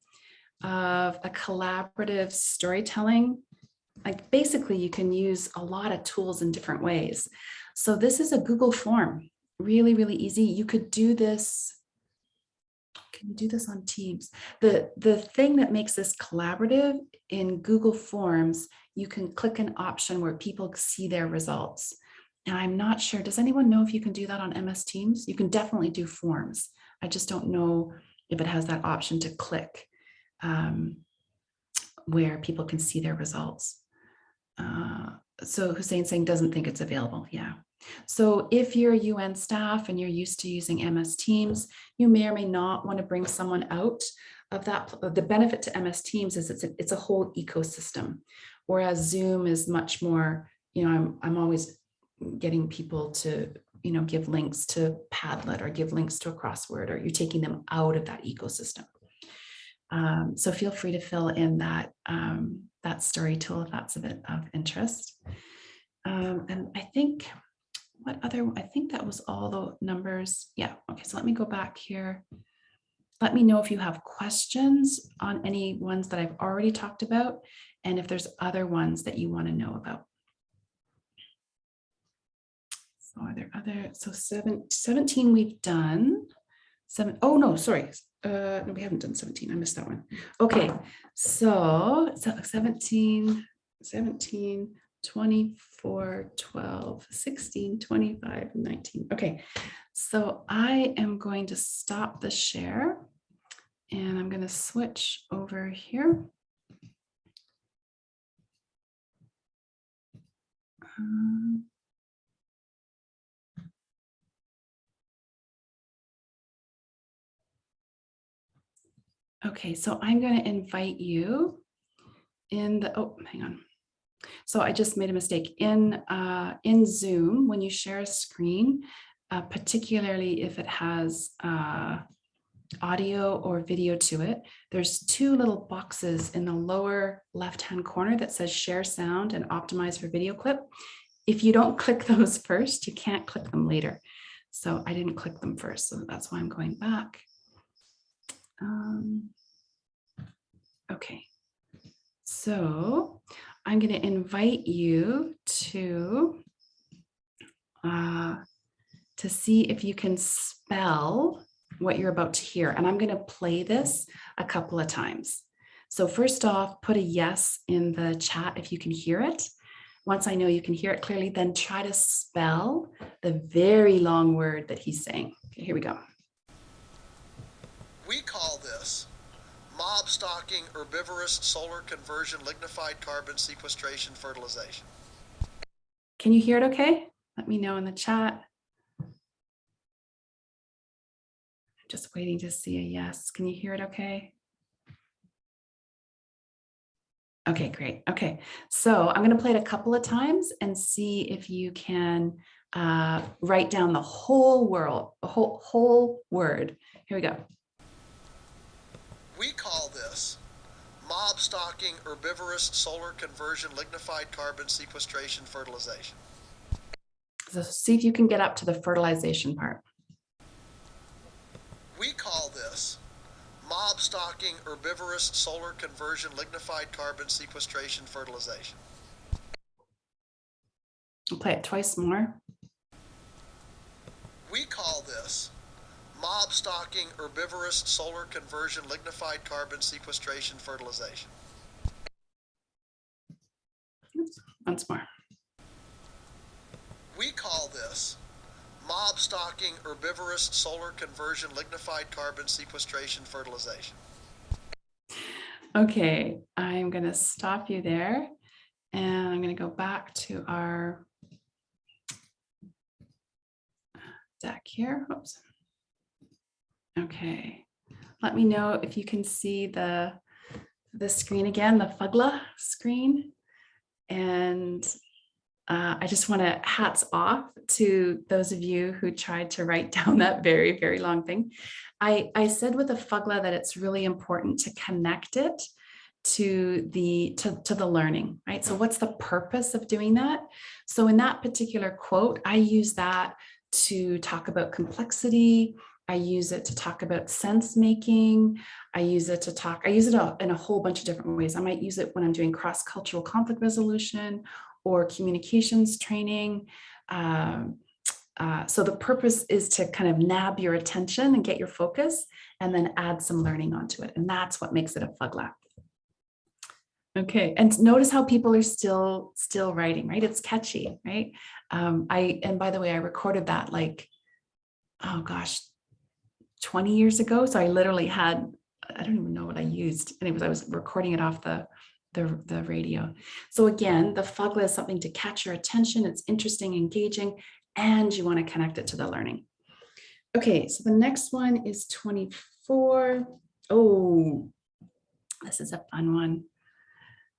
of a collaborative storytelling. Like basically you can use a lot of tools in different ways. So this is a Google form, really, really easy. You could do this. Can you do this on Teams? The thing that makes this collaborative in Google Forms, you can click an option where people see their results. And I'm not sure, does anyone know if you can do that on MS Teams? You can definitely do forms. I just don't know if it has that option to click where people can see their results. So Hussein's saying doesn't think it's available. Yeah. So if you're UN staff and you're used to using MS Teams, you may or may not want to bring someone out of that. The benefit to MS Teams is it's a whole ecosystem, whereas Zoom is much more, I'm always getting people to, give links to Padlet or give links to a crossword, or you're taking them out of that ecosystem. So feel free to fill in that story tool if that's a bit of interest. And I think I think that was all the numbers. Yeah, okay, so let me go back here. Let me know if you have questions on any ones that I've already talked about, and if there's other ones that you want to know about. Oh, are there other, so 17 we've done. Oh no, sorry. No, we haven't done 17. I missed that one. Okay, so 17, 24, 12, 16, 25, 19. Okay, so I am going to stop the share and I'm going to switch over here. Okay, so I'm going to invite you in the, oh, hang on. So I just made a mistake in Zoom. When you share a screen, particularly if it has audio or video to it, there's two little boxes in the lower left-hand corner that says share sound and optimize for video clip. If you don't click those first, you can't click them later. So I didn't click them first, so that's why I'm going back. Okay, so I'm going to invite you to see if you can spell what you're about to hear. And I'm going to play this a couple of times. So first off, put a yes in the chat if you can hear it. Once I know you can hear it clearly, then try to spell the very long word that he's saying. Okay, here we go. We call this mob stalking, herbivorous, solar conversion, lignified carbon sequestration, fertilization. Can you hear it okay? Let me know in the chat. I'm just waiting to see a yes. Can you hear it okay? Okay, great. Okay, so I'm going to play it a couple of times and see if you can write down the whole word. Here we go. We call this mob stalking, herbivorous, solar conversion, lignified carbon sequestration, fertilization. So see if you can get up to the fertilization part. We call this mob stalking, herbivorous, solar conversion, lignified carbon sequestration, fertilization. I'll play it twice more. We call this mob stalking, herbivorous, solar conversion, lignified carbon sequestration, fertilization. Oops, once more. We call this mob stalking, herbivorous, solar conversion, lignified carbon sequestration, fertilization. Okay, I'm going to stop you there and I'm going to go back to our deck here. Oops. Okay, let me know if you can see the screen again, the FGLA screen. And I just want to hats off to those of you who tried to write down that very, very long thing. I said with a FGLA that it's really important to connect it to the learning, right? So what's the purpose of doing that? So in that particular quote, I use that to talk about complexity. I use it to talk about sense making. I use it in a whole bunch of different ways. I might use it when I'm doing cross-cultural conflict resolution or communications training. So the purpose is to kind of nab your attention and get your focus and then add some learning onto it. And that's what makes it a FGLA. Okay, and notice how people are still writing, right? It's catchy, right? And by the way, I recorded that like, oh gosh, 20 years ago. So I literally had, I don't even know what I used. Anyways, I was recording it off the radio. So again, the FGLA is something to catch your attention. It's interesting, engaging, and you want to connect it to the learning. Okay, so the next one is 24. Oh, this is a fun one.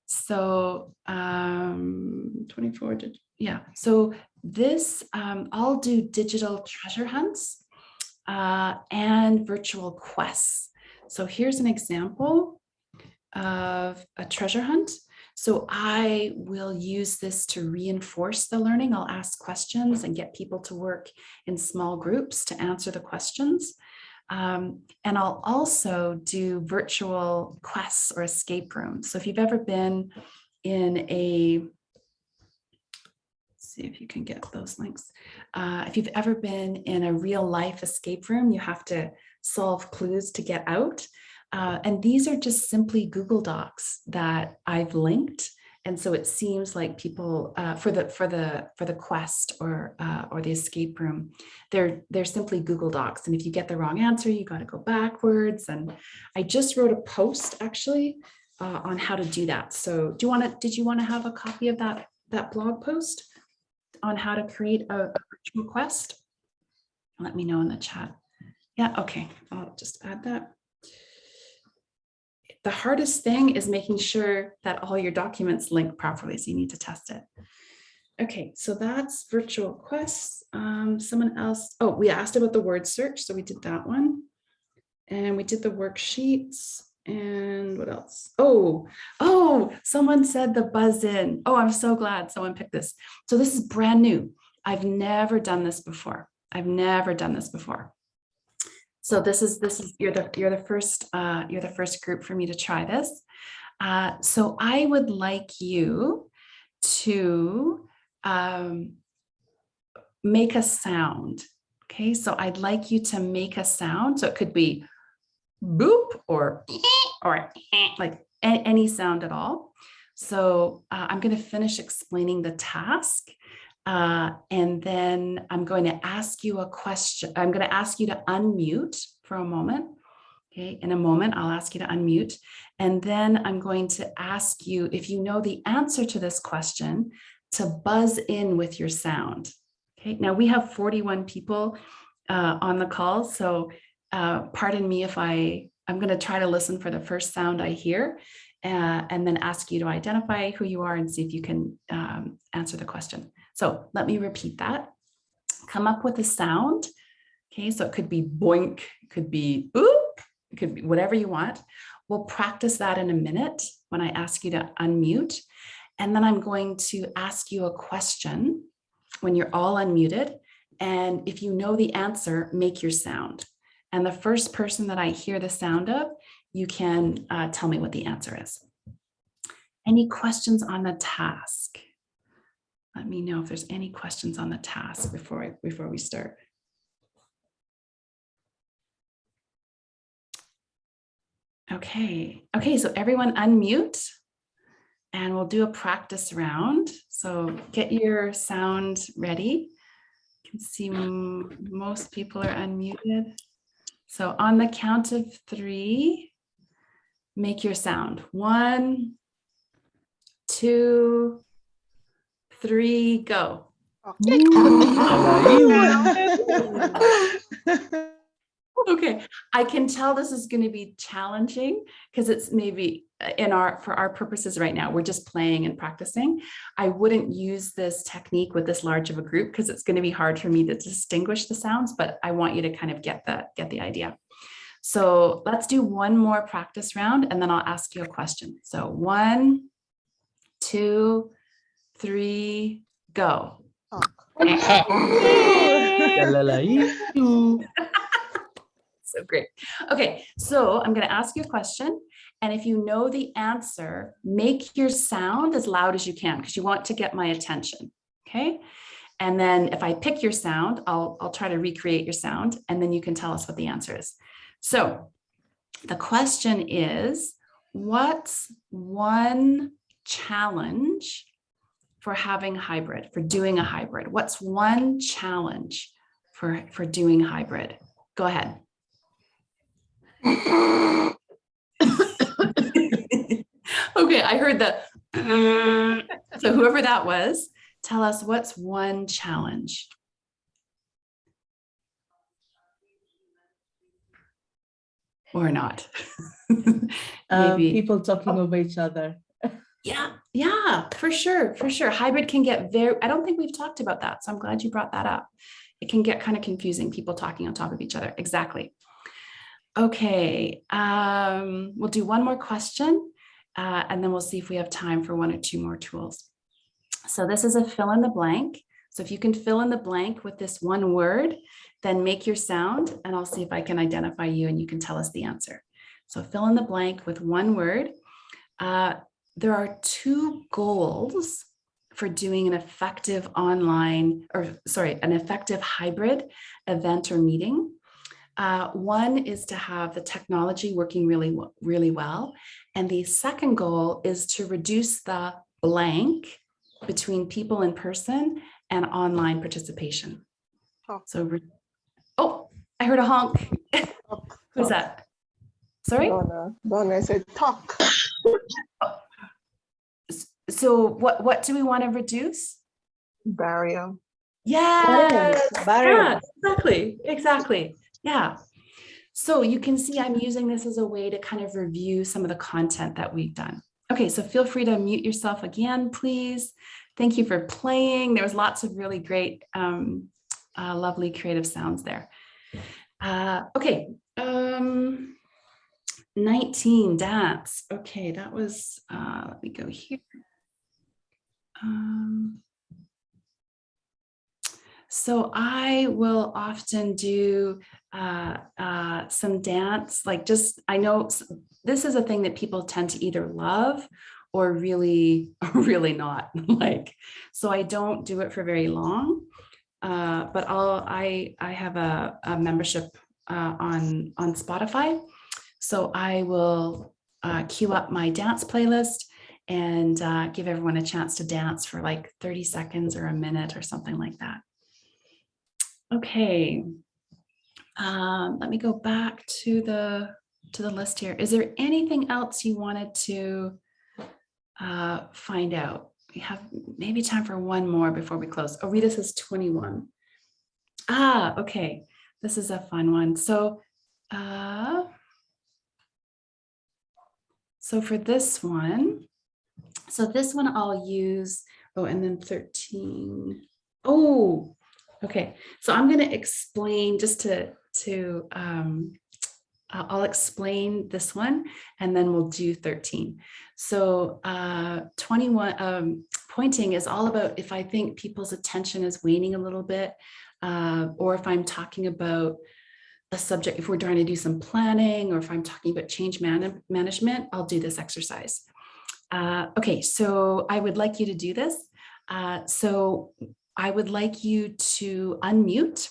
So 24, yeah. So this, I'll do digital treasure hunts and virtual quests. So here's an example of a treasure hunt. So I will use this to reinforce the learning. I'll ask questions and get people to work in small groups to answer the questions. And I'll also do virtual quests or escape rooms. So if you've ever been in a see if you can get those links. If you've ever been in a real life escape room, you have to solve clues to get out. And these are just simply Google Docs that I've linked. And so it seems like people for the quest or the escape room, they're simply Google Docs. And if you get the wrong answer, you got to go backwards. And I just wrote a post actually on how to do that. So did you want to have a copy of that blog post on how to create a virtual quest? Let me know in the chat. Yeah, okay, I'll just add that. The hardest thing is making sure that all your documents link properly, so you need to test it. Okay, so that's virtual quests. Someone else, oh, we asked about the word search, so we did that one. And we did the worksheets. And what else? Oh, someone said the buzz in. Oh, I'm so glad someone picked this. So this is brand new. I've never done this before. So this is you're the first group for me to try this. So I would like you to make a sound. Okay, so I'd like you to make a sound. So it could be boop or like any sound at all. So I'm going to finish explaining the task. And then I'm going to ask you a question. I'm going to ask you to unmute for a moment. Okay, in a moment, I'll ask you to unmute. And then I'm going to ask you, if you know the answer to this question, to buzz in with your sound. Okay, now we have 41 people on the call. So pardon me if I'm going to try to listen for the first sound I hear and then ask you to identify who you are and see if you can answer the question. So let me repeat that. Come up with a sound. Okay, so it could be boink, it could be boop, it could be whatever you want. We'll practice that in a minute when I ask you to unmute. And then I'm going to ask you a question when you're all unmuted. And if you know the answer, make your sound. And the first person that I hear the sound of, you can tell me what the answer is. Any questions on the task? Let me know if there's any questions on the task before we start. Okay, so everyone unmute and we'll do a practice round. So get your sound ready. You can see most people are unmuted. So on the count of 3, make your sound. 1, 2, 3, go. Okay, I can tell this is going to be challenging because it's maybe for our purposes right now, we're just playing and practicing. I wouldn't use this technique with this large of a group because it's going to be hard for me to distinguish the sounds, but I want you to kind of get the idea. So let's do one more practice round and then I'll ask you a question. So 1, 2, 3, go. So great. Okay, so I'm going to ask you a question. And if you know the answer, make your sound as loud as you can because you want to get my attention. Okay. And then if I pick your sound, I'll try to recreate your sound and then you can tell us what the answer is. So the question is, what's one challenge for having hybrid, for doing a hybrid? What's one challenge for doing hybrid? Go ahead. Okay, I heard the so whoever that was, tell us what's one challenge. Or not. Maybe people talking over each other. Yeah, for sure. Hybrid can get I don't think we've talked about that, so I'm glad you brought that up. It can get kind of confusing, people talking on top of each other. Exactly. Okay, we'll do one more question and then we'll see if we have time for 1 or 2 more tools. So this is a fill in the blank. So if you can fill in the blank with this one word, then make your sound and I'll see if I can identify you and you can tell us the answer. So fill in the blank with one word. There are 2 goals for doing an effective online, or sorry, an effective hybrid event or meeting. One is to have the technology working really well. And the second goal is to reduce the blank between people in person and online participation. Oh. So, oh, I heard a honk. Who's that? Sorry? Donna, I said talk. So what do we want to reduce? Barrier. Yes, Barrier. yeah, exactly. Yeah. So you can see I'm using this as a way to kind of review some of the content that we've done. Okay, so feel free to mute yourself again, please. Thank you for playing. There was lots of really great, lovely creative sounds there. Okay, 19, dance. Okay, that was, let me go here. So I will often do some dance, like just, I know this is a thing that people tend to either love or really not like. So I don't do it for very long, but I have a membership on Spotify. So I will queue up my dance playlist and give everyone a chance to dance for like 30 seconds or a minute or something like that. Okay, let me go back to the list here. Is there anything else you wanted to find out? We have maybe time for one more before we close. Oh, Rita says 21. Ah, okay, this is a fun one. So, so for this one, I'll use, oh, and then 13. Oh, okay. So I'm going to explain just I'll explain this one and then we'll do 13. So 21, pointing is all about if I think people's attention is waning a little bit, or if I'm talking about a subject, if we're trying to do some planning, or if I'm talking about change management, I'll do this exercise. Okay, so I would like you to do this. So I would like you to unmute,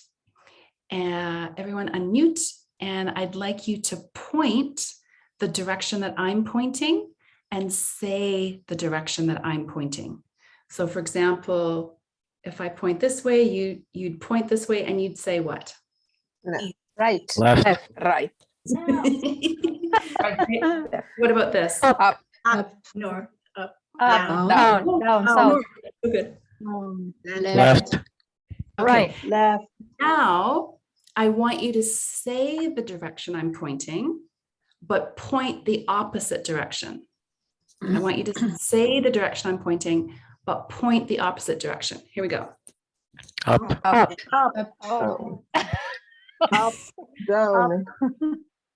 everyone unmute, and I'd like you to point the direction that I'm pointing and say the direction that I'm pointing. So for example, if I point this way, you'd point this way and you'd say what? Right. Left. Right. Okay. What about this? Up. Up. North. Up. Up, Down. south. Good. Left. Okay. Left. Now, I want you to say the direction I'm pointing, but point the opposite direction. I want you to say the direction I'm pointing, but point the opposite direction. Here we go. Up. Up. Oh. Up. Down.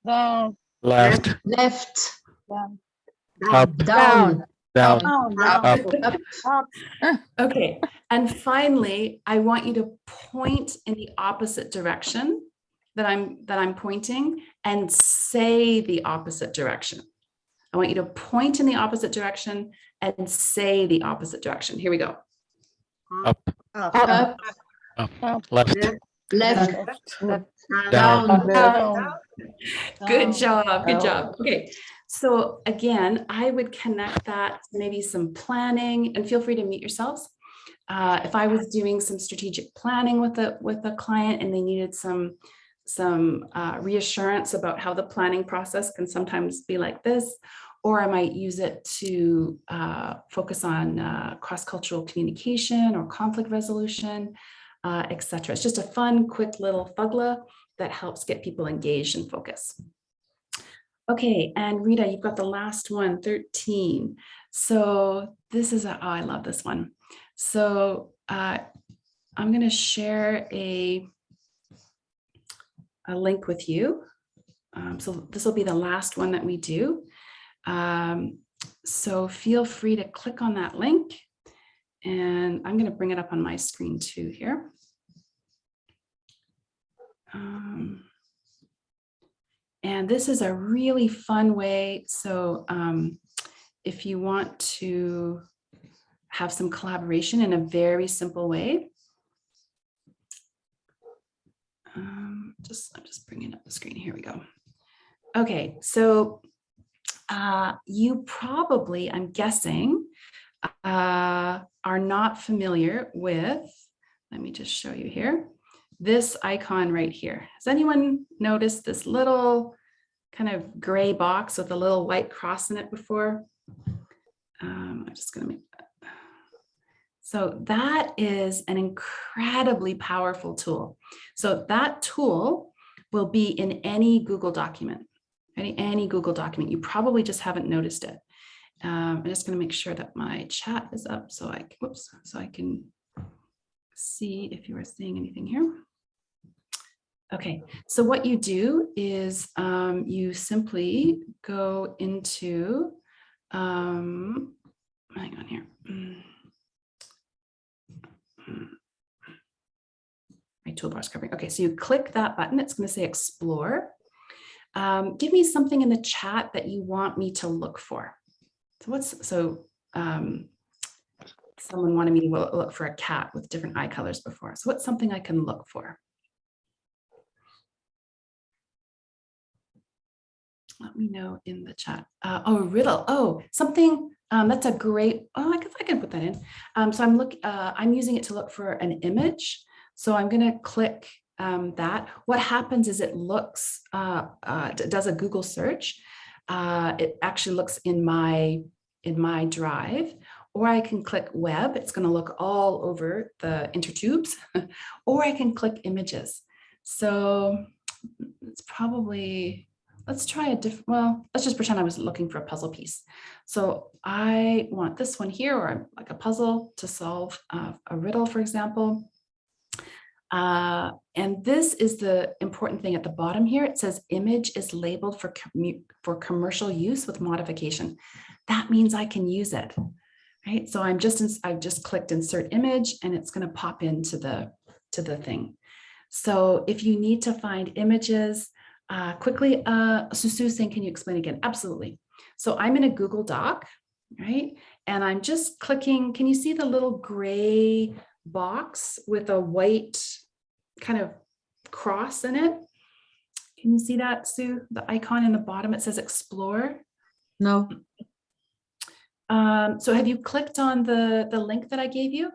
Down. Left. Left. Up. Down. Down. Up. Up. Okay. And finally, I want you to point in the opposite direction that I'm pointing and say the opposite direction. I want you to point in the opposite direction and say the opposite direction. Here we go. Up. Up. Up. Left. Left. Down. Down. Good job. Good job. Okay. So again, I would connect that to maybe some planning, and feel free to mute yourselves. If I was doing some strategic planning with a client and they needed some reassurance about how the planning process can sometimes be like this, or I might use it to focus on cross-cultural communication or conflict resolution, etc. It's just a fun, quick little FGLA that helps get people engaged and focused. Okay, and Rita, you've got the last one, 13. So this is, oh, I love this one. So I'm going to share a link with you. So this will be the last one that we do. So feel free to click on that link, and I'm going to bring it up on my screen too here. And this is a really fun way. So if you want to have some collaboration in a very simple way. I'm just bringing up the screen. Here we go. Okay, so you probably, I'm guessing, are not familiar with, let me just show you here, this icon right here. Has anyone noticed this little kind of gray box with a little white cross in it before? I'm just going to make that. So that is an incredibly powerful tool. So that tool will be in any Google document, any Google document. You probably just haven't noticed it. I'm just going to make sure that my chat is up so I can see if you are seeing anything here. Okay, so what you do is you simply go into, hang on here. My toolbar's covering. Okay, so you click that button. It's going to say explore. Give me something in the chat that you want me to look for. So someone wanted me to look for a cat with different eye colors before. So what's something I can look for? Let me know in the chat. Oh, riddle. Oh, something that's a great. Oh, I can put that in. So I'm using it to look for an image. So I'm going to click that. What happens is it looks, does a Google search. It actually looks in my drive, or I can click web. It's going to look all over the intertubes, or I can click images. So it's probably, let's try a different, well, let's just pretend I was looking for a puzzle piece. So I want this one here, or like a puzzle to solve a riddle, for example. And this is the important thing at the bottom here. It says image is labeled for commercial use with modification. That means I can use it, right? So I've just clicked insert image, and it's going to pop into the thing. So if you need to find images quickly, Susu saying, can you explain again? Absolutely. So I'm in a Google Doc, right? And I'm just clicking. Can you see the little gray box with a white kind of cross in it? Can you see that, Sue? The icon in the bottom, it says explore. No. So have you clicked on the link that I gave you?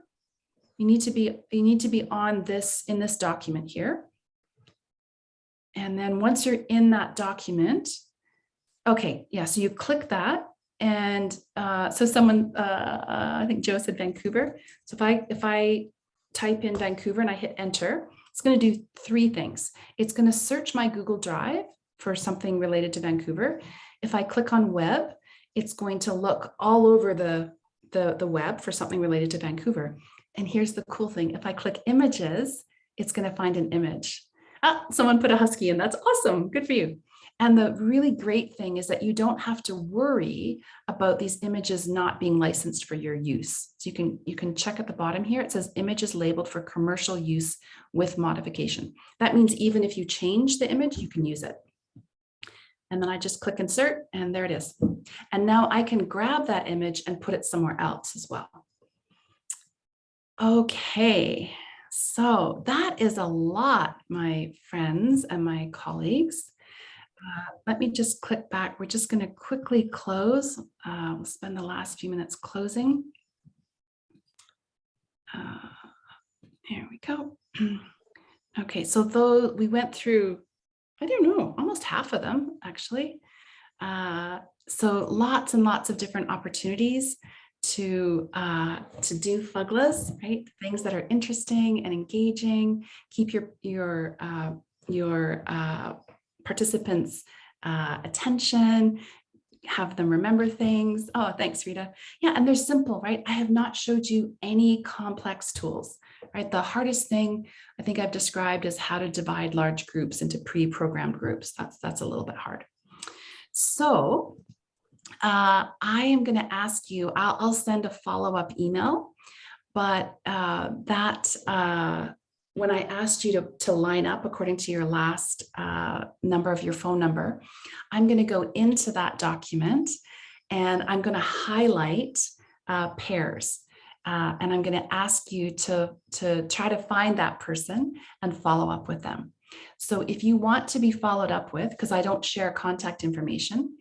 You need to be on this, in this document here. And then once you're in that document, okay, yeah, so you click that. And so someone, I think Joe said Vancouver. So if I type in Vancouver and I hit enter, it's going to do three things. It's going to search my Google Drive for something related to Vancouver. If I click on web, it's going to look all over the web for something related to Vancouver. And here's the cool thing. If I click images, it's going to find an image. Ah, someone put a husky in. That's awesome. Good for you. And the really great thing is that you don't have to worry about these images not being licensed for your use. So you can check at the bottom here. It says images labeled for commercial use with modification. That means even if you change the image, you can use it. And then I just click insert, and there it is. And now I can grab that image and put it somewhere else as well. Okay, so that is a lot, my friends and my colleagues. Let me just click back. We're just going to quickly close. We'll spend the last few minutes closing. Here we go. Okay, so though we went through, I don't know, almost half of them actually. So lots and lots of different opportunities to do FGLAs, right? Things that are interesting and engaging. Keep your participants' attention, have them remember things. Oh, thanks, Rita. Yeah, and they're simple, right? I have not showed you any complex tools, right? The hardest thing I think I've described is how to divide large groups into pre-programmed groups. That's a little bit hard. So I am going to ask you, I'll send a follow-up email, but when I asked you to line up according to your last number of your phone number, I'm going to go into that document and I'm going to highlight pairs. And I'm going to ask you to try to find that person and follow up with them. So if you want to be followed up with, because I don't share contact information,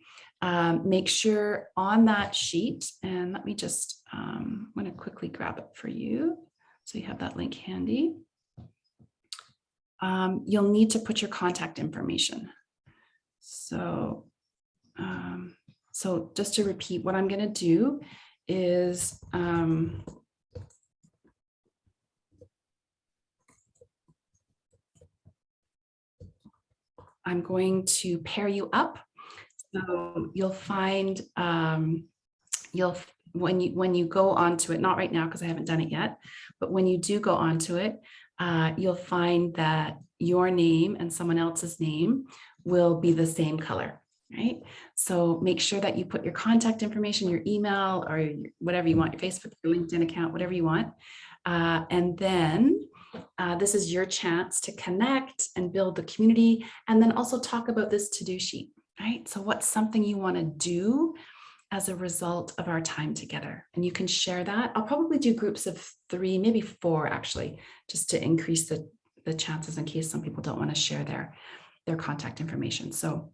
make sure on that sheet, and let me just, I'm going to quickly grab it for you. So you have that link handy. You'll need to put your contact information. So, so just to repeat, what I'm going to do is I'm going to pair you up. So you'll find when you go onto it, not right now because I haven't done it yet, but when you do go onto it, you'll find that your name and someone else's name will be the same color, right? So make sure that you put your contact information, your email, or whatever you want, your Facebook, your LinkedIn account, whatever you want. And then this is your chance to connect and build the community, and then also talk about this to-do sheet, right? So what's something you want to do as a result of our time together? And you can share that. I'll probably do groups of 3, maybe 4 actually, just to increase the chances in case some people don't want to share their contact information. So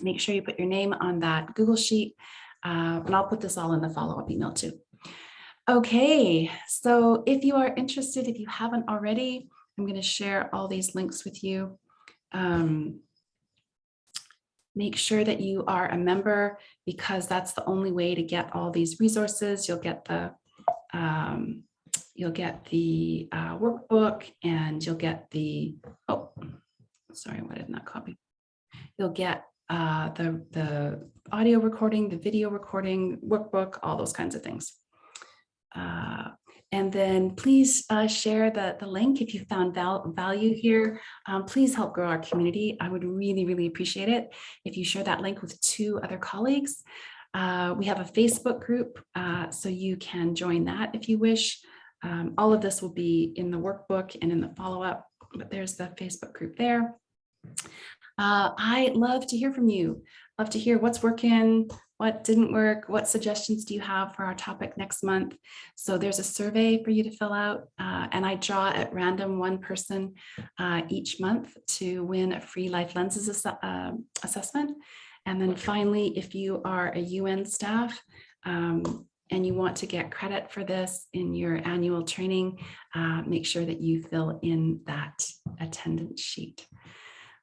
make sure you put your name on that Google sheet, and I'll put this all in the follow-up email too. Okay, so if you are interested, if you haven't already, I'm going to share all these links with you. Make sure that you are a member, because that's the only way to get all these resources. You'll get the workbook, and you'll get the, oh, sorry, why didn't that copy? You'll get the audio recording, the video recording, workbook, all those kinds of things. And then please share the link if you found value here. Please help grow our community. I would really, really appreciate it if you share that link with 2 other colleagues. We have a Facebook group, so you can join that if you wish. All of this will be in the workbook and in the follow-up, but there's the Facebook group there. I love to hear from you. Love to hear what's working, what didn't work, what suggestions do you have for our topic next month. So there's a survey for you to fill out, and I draw at random 1 person each month to win a free Life Lenses assessment. And then finally, if you are a UN staff and you want to get credit for this in your annual training, make sure that you fill in that attendance sheet.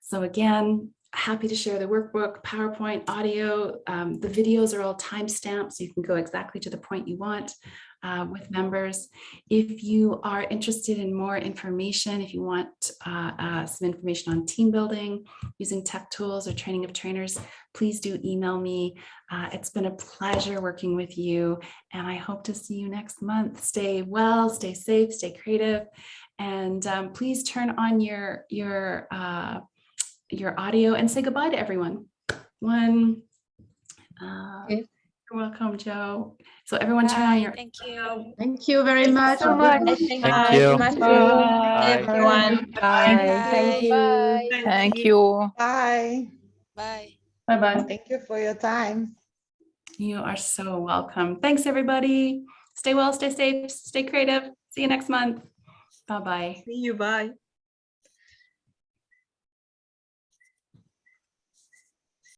So again, happy to share the workbook, PowerPoint, audio. The videos are all timestamped, so you can go exactly to the point you want with members. If you are interested in more information, if you want some information on team building, using tech tools, or training of trainers, please do email me. It's been a pleasure working with you, and I hope to see you next month. Stay well, stay safe, stay creative, and please turn on your audio and say goodbye to everyone. You're welcome, Joe. So everyone turn on your. Thank you. Thank you very much. so much. Thank you. Bye. Everyone. Bye. Thank you. Bye. Thank you. Bye. Bye. Bye-bye. Thank you for your time. You are so welcome. Thanks, everybody. Stay well, stay safe, stay creative. See you next month. Bye-bye. See you. Bye.